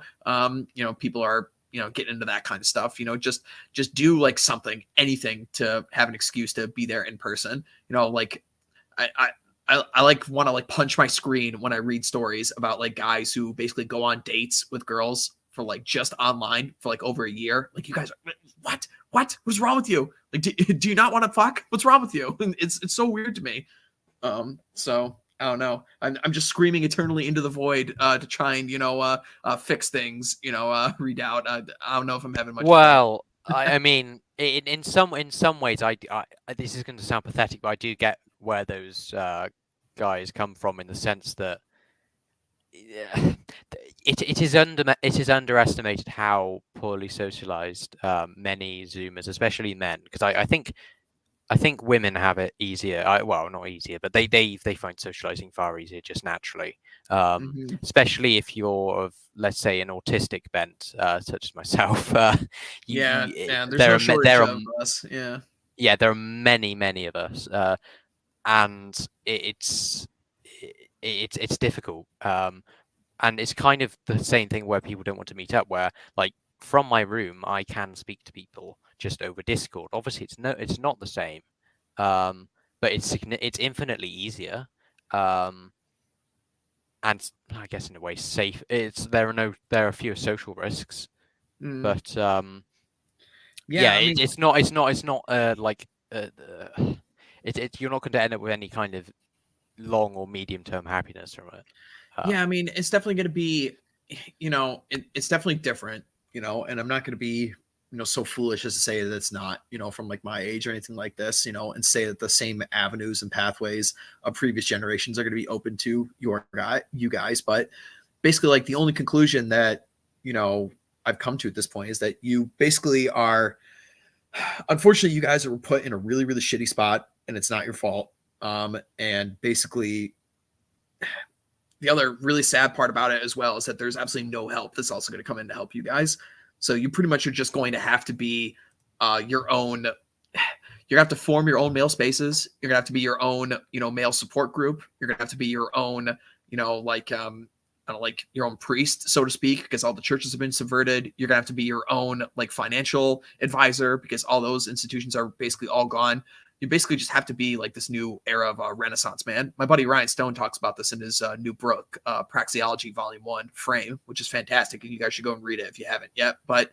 People are getting into that kind of stuff. Just do like something, anything to have an excuse to be there in person. Like I like want to like punch my screen when I read stories about like guys who basically go on dates with girls for like just online for like over a year. Like you guys, what's wrong with you? Like, do you not want to fuck? What's wrong with you? It's so weird to me. So I don't know. I'm just screaming eternally into the void to try and fix things. Read out. I don't know if I'm having much effect. Well, I mean, in some ways, this is going to sound pathetic, but I do get where those guys come from in the sense that yeah, it is underestimated how poorly socialized many Zoomers, especially men, because I think women have it easier. Well, not easier, but they find socializing far easier just naturally. Hmm. Especially if you're of, let's say, an autistic bent, such as myself. Yeah, yeah. There's There no are shortage there are of us. Yeah. yeah, there are many of us, and it's difficult. And it's kind of the same thing where people don't want to meet up. Where like from my room, I can speak to people just over Discord. Obviously, it's not the same, but it's infinitely easier, um, and I guess in a way safe. There are fewer social risks, Mm. but Yeah. yeah, I mean, it's not like you're not going to end up with any kind of long or medium term happiness from it. yeah. I Um, mean, it's definitely going to be, it's definitely different, and I'm not going to be, so foolish as to say that it's not, from like my age or anything like this, and say that the same avenues and pathways of previous generations are going to be open to you guys. But basically, like the only conclusion that, you know, I've come to at this point is that you basically are, unfortunately, you guys are put in a really, really shitty spot and it's not your fault. And basically, the other really sad part about it as well is that there's absolutely no help that's also going to come in to help you guys. So you pretty much are just going to have to be your own. You're gonna have to form your own male spaces. You're gonna have to be your own, male support group. You're gonna have to be your own, like I don't like your own priest, so to speak, because all the churches have been subverted. You're gonna have to be your own like financial advisor because all those institutions are basically all gone. You basically just have to be like this new era of Renaissance man. My buddy Ryan Stone talks about this in his new book, Praxeology Volume One, Frame, which is fantastic, and you guys should go and read it if you haven't yet. But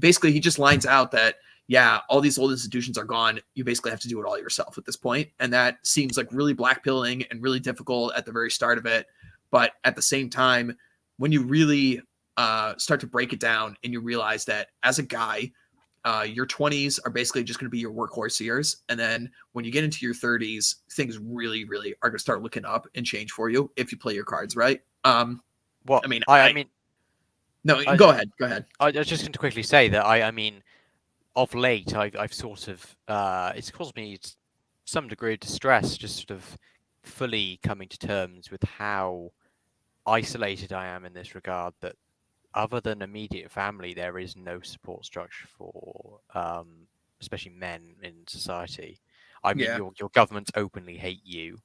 basically, he just lines out that yeah, all these old institutions are gone. You basically have to do it all yourself at this point, and that seems like really blackpilling and really difficult at the very start of it. But at the same time, when you really start to break it down and you realize that as a guy, your 20s are basically just going to be your workhorse years. And then when you get into your 30s, things really, really are going to start looking up and change for you if you play your cards right. what I mean, I mean, no, I, go ahead. Go ahead. I was just going to quickly say that I mean, of late, I've sort of it's caused me some degree of distress, just sort of fully coming to terms with how isolated I am in this regard. That other than immediate family, there is no support structure for especially men in society. I mean, Yeah. your governments openly hate you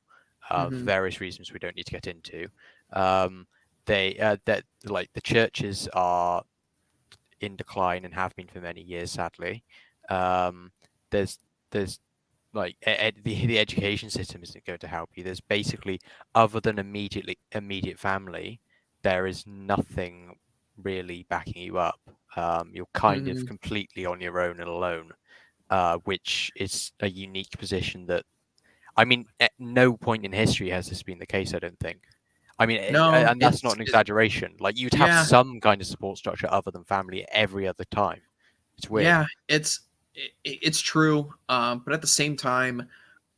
for Hmm. various reasons we don't need to get into. Um, that like the churches are in decline and have been for many years, sadly. Um, there's there's like the education system isn't going to help you. There's basically, other than immediate family, there is nothing really backing you up. You're kind of Hmm. completely on your own and alone, which is a unique position that, I mean, at no point in history has this been the case, I don't think. I mean, No, and that's not an exaggeration. Like, you'd have yeah, some kind of support structure other than family every other time. It's weird. yeah, it's true. But at the same time,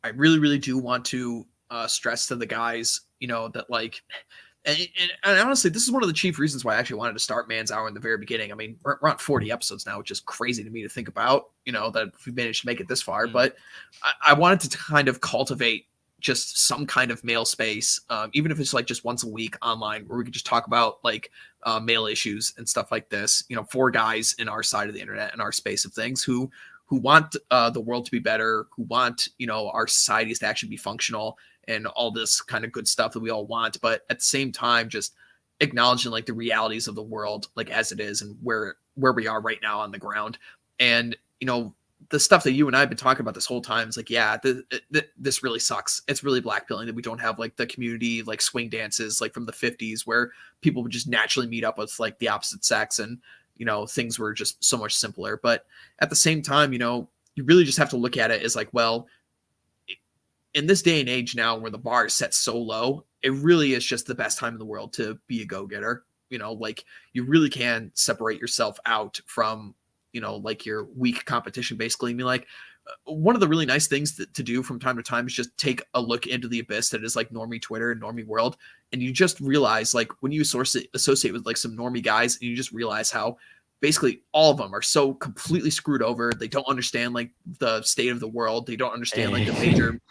I really, really do want to stress to the guys, that like, and honestly, this is one of the chief reasons why I actually wanted to start Man's Hour in the very beginning. I mean, we're on 40 episodes now, which is crazy to me to think about, that we managed to make it this far. Mm. But I wanted to kind of cultivate just some kind of male space, even if it's like just once a week online, where we could just talk about like male issues and stuff like this. For guys in our side of the internet and our space of things who want the world to be better, who want our societies to actually be functional and all this kind of good stuff that we all want, but at the same time, just acknowledging like the realities of the world, like as it is, and where we are right now on the ground. And the stuff that you and I have been talking about this whole time is like, yeah, this really sucks. It's really blackpilling that we don't have like the community like swing dances like from the 50s where people would just naturally meet up with like the opposite sex, and things were just so much simpler. But at the same time, you really just have to look at it as like, well, in this day and age now where the bar is set so low, it really is just the best time in the world to be a go-getter. Like you really can separate yourself out from, like your weak competition basically. I mean, like one of the really nice things to do from time to time is just take a look into the abyss that is like normie Twitter and normie world. And you just realize, like, when you associate with like some normie guys, and you just realize how basically all of them are so completely screwed over. They don't understand like the state of the world. They don't understand like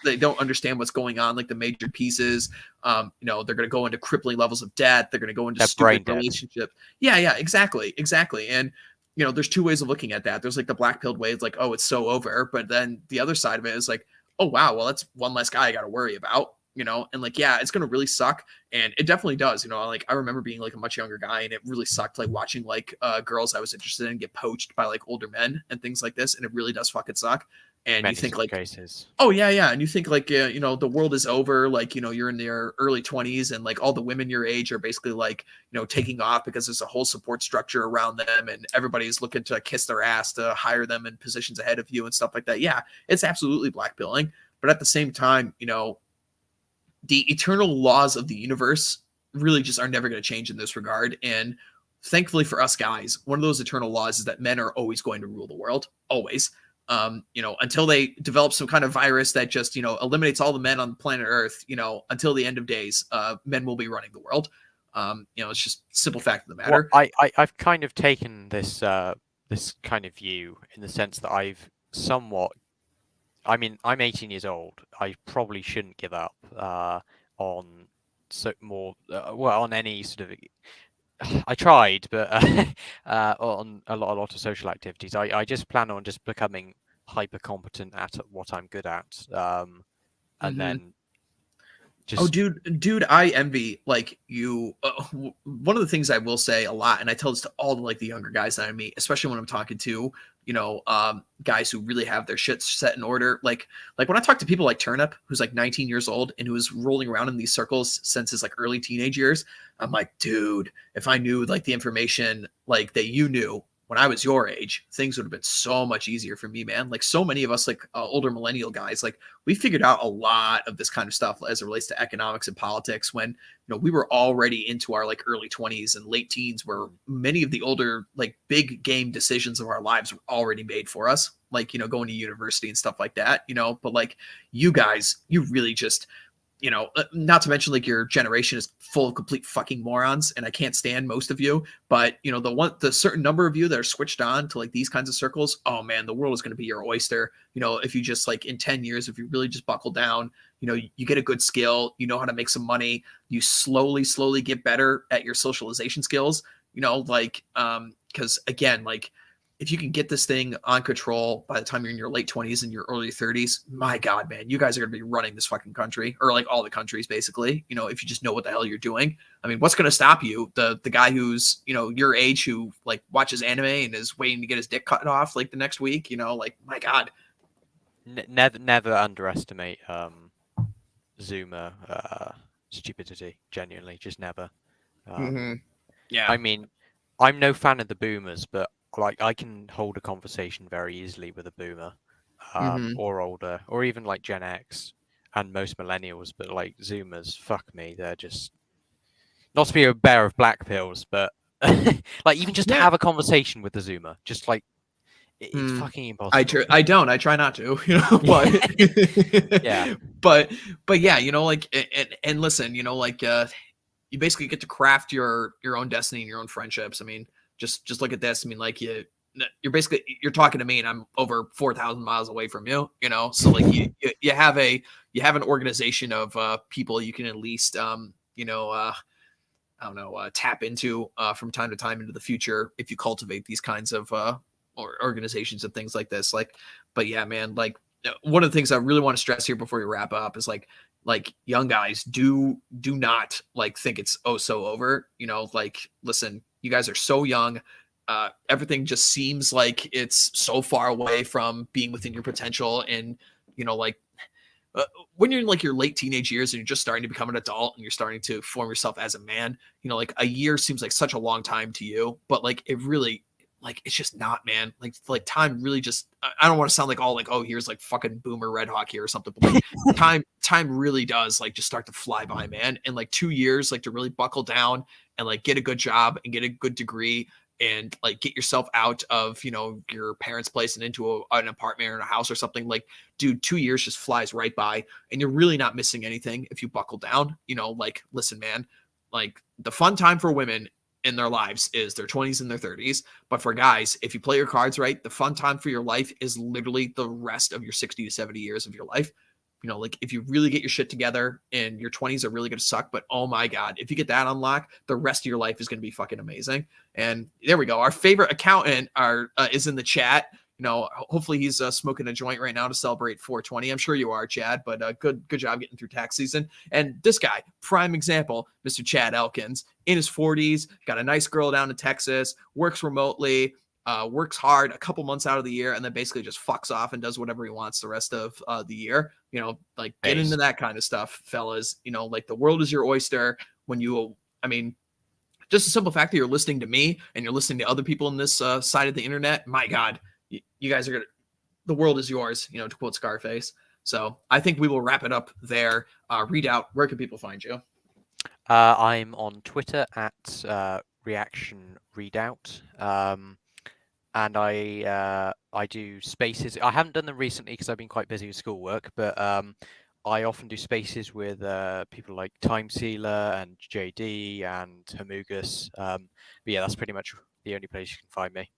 they don't understand what's going on, like the major pieces. They're going to go into crippling levels of debt. They're going to go into stupid relationships. Yeah, exactly. And there's two ways of looking at that. There's like the black pilled way. It's like, oh, it's so over. But then the other side of it is like, oh, wow, well, that's one less guy I got to worry about, and like, yeah, it's going to really suck. And it definitely does, like, I remember being like a much younger guy, and it really sucked, like watching like girls I was interested in get poached by like older men and things like this. And it really does fucking suck. And you think like cases. Oh yeah. And you think like, the world is over. Like, you're in your early 20s, and like all the women your age are basically like, taking off because there's a whole support structure around them, and everybody's looking to kiss their ass to hire them in positions ahead of you and stuff like that. Yeah, it's absolutely blackpilling. But at the same time, the eternal laws of the universe really just are never going to change in this regard. And thankfully for us guys, one of those eternal laws is that men are always going to rule the world, always. Until they develop some kind of virus that just, eliminates all the men on planet Earth, until the end of days, men will be running the world. It's just simple fact of the matter. Well, I've kind of taken this this kind of view in the sense that I've somewhat. I mean, I'm 18 years old. I probably shouldn't give up on on any sort of. I tried, but on a lot of social activities, I just plan on just becoming hyper competent at what I'm good at, and then just. Dude, I envy like you. One of the things I will say a lot, and I tell this to all the younger guys that I meet, especially when I'm talking to guys who really have their shit set in order. Like when I talk to people like Turnip, who's like 19 years old and who was rolling around in these circles since his like early teenage years, I'm like, dude, if I knew like the information like that you knew when I was your age, things would have been so much easier for me, man. Like so many of us, like older millennial guys, like we figured out a lot of this kind of stuff as it relates to economics and politics when, we were already into our like early 20s and late teens, where many of the older, like big game decisions of our lives were already made for us, like, going to university and stuff like that, but like you guys, you really just, not to mention like your generation is full of complete fucking morons, and I can't stand most of you, but the certain number of you that are switched on to like these kinds of circles, oh man, the world is going to be your oyster. If you just like in 10 years, if you really just buckle down, you get a good skill, you know how to make some money, you slowly get better at your socialization skills, because again, like if you can get this thing on control by the time you're in your late 20s and your early 30s, my God, man, you guys are going to be running this fucking country, or like all the countries, basically, if you just know what the hell you're doing. I mean, what's going to stop you? The guy who's, your age, who like watches anime and is waiting to get his dick cut off like the next week, like, my God. Never underestimate Zoomer stupidity, genuinely, just never. Yeah. I mean, I'm no fan of the boomers, but like I can hold a conversation very easily with a boomer, or older, or even like Gen X and most millennials. But like Zoomers, fuck me, they're just not to be a bearer of black pills, but like even just to have a conversation with the Zoomer, just like it's fucking impossible. I don't. I try not to, but yeah, but yeah, like and listen, like you basically get to craft your own destiny and your own friendships. I mean, just look at this. I mean, like you're basically, you're talking to me and I'm over 4,000 miles away from you, so like you have an organization of people you can at least I don't know, tap into from time to time into the future if you cultivate these kinds of organizations and things like this. Like, but yeah, man, like one of the things I really want to stress here before we wrap up is like young guys, do not like think it's so over. Like, listen, you guys are so young. Everything just seems like it's so far away from being within your potential, and like when you're in like your late teenage years and you're just starting to become an adult and you're starting to form yourself as a man, like a year seems like such a long time to you, but like it really, like it's just not, man. Like time really just, I don't want to sound like all like, oh, here's like fucking Boomer Red Hawk here or something, but like time really does like just start to fly by, man. And like 2 years, like to really buckle down and like get a good job and get a good degree and like get yourself out of, you know, your parents' place and into an apartment or a house or something, like, dude, 2 years just flies right by, and you're really not missing anything if you buckle down. You know, like, listen, man, like the fun time for women in their lives is their 20s and their 30s. But for guys, if you play your cards right, the fun time for your life is literally the rest of your 60 to 70 years of your life. You know, like if you really get your shit together, and your 20s are really going to suck, but oh my God, if you get that unlocked, the rest of your life is going to be fucking amazing. And there we go. Our favorite accountant is in the chat. You know, hopefully he's smoking a joint right now to celebrate 420. I'm sure you are, Chad, but good job getting through tax season. And this guy, prime example, Mr. Chad Elkins, in his 40s, got a nice girl down in Texas, works remotely, works hard a couple months out of the year, and then basically just fucks off and does whatever he wants the rest of the year. You know, like, get into that kind of stuff, fellas. You know, like, the world is your oyster when you, I mean, just the simple fact that you're listening to me and you're listening to other people in this side of the internet, my God, you guys are going to, the world is yours, you know, to quote Scarface. So I think we will wrap it up there. Readout, where can people find you? I'm on Twitter at Reaction Readout. And I do spaces. I haven't done them recently because I've been quite busy with schoolwork, but I often do spaces with people like Time Sealer and JD and Hamugus. But yeah, that's pretty much the only place you can find me.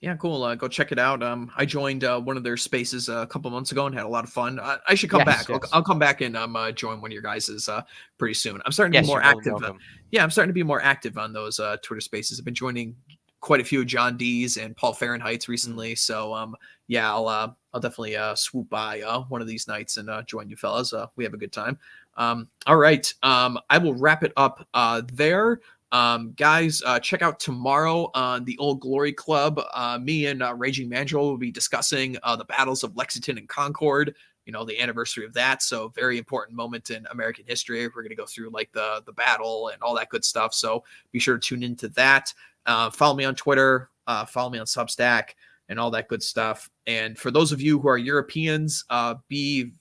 Yeah, cool. Go check it out. I joined one of their spaces a couple months ago and had a lot of fun. I should come back. Yes. I'll come back and join one of your guys's pretty soon. I'm starting to be Yes, more you're more than active. welcome. Yeah, I'm starting to be more active on those Twitter spaces. I've been joining quite a few of John D's and Paul Fahrenheit's recently. So yeah, I'll definitely swoop by one of these nights and join you fellas. We have a good time. All right. I will wrap it up there. Guys, check out tomorrow on the Old Glory Club. Me and Raging Mandrill will be discussing the battles of Lexington and Concord, you know, the anniversary of that. So very important moment in American history. We're going to go through like the battle and all that good stuff. So be sure to tune into that. Follow me on Twitter, follow me on Substack and all that good stuff. And for those of you who are Europeans, be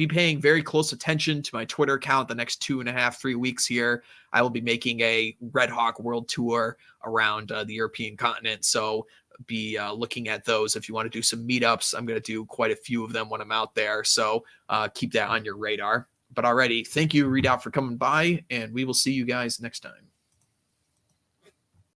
paying very close attention to my Twitter account the next 2.5, 3 weeks here. I will be making a Red Hawk World Tour around the European continent. So be looking at those if you want to do some meetups. I'm going to do quite a few of them when I'm out there. So keep that on your radar. But already, thank you, Readout, for coming by, and we will see you guys next time.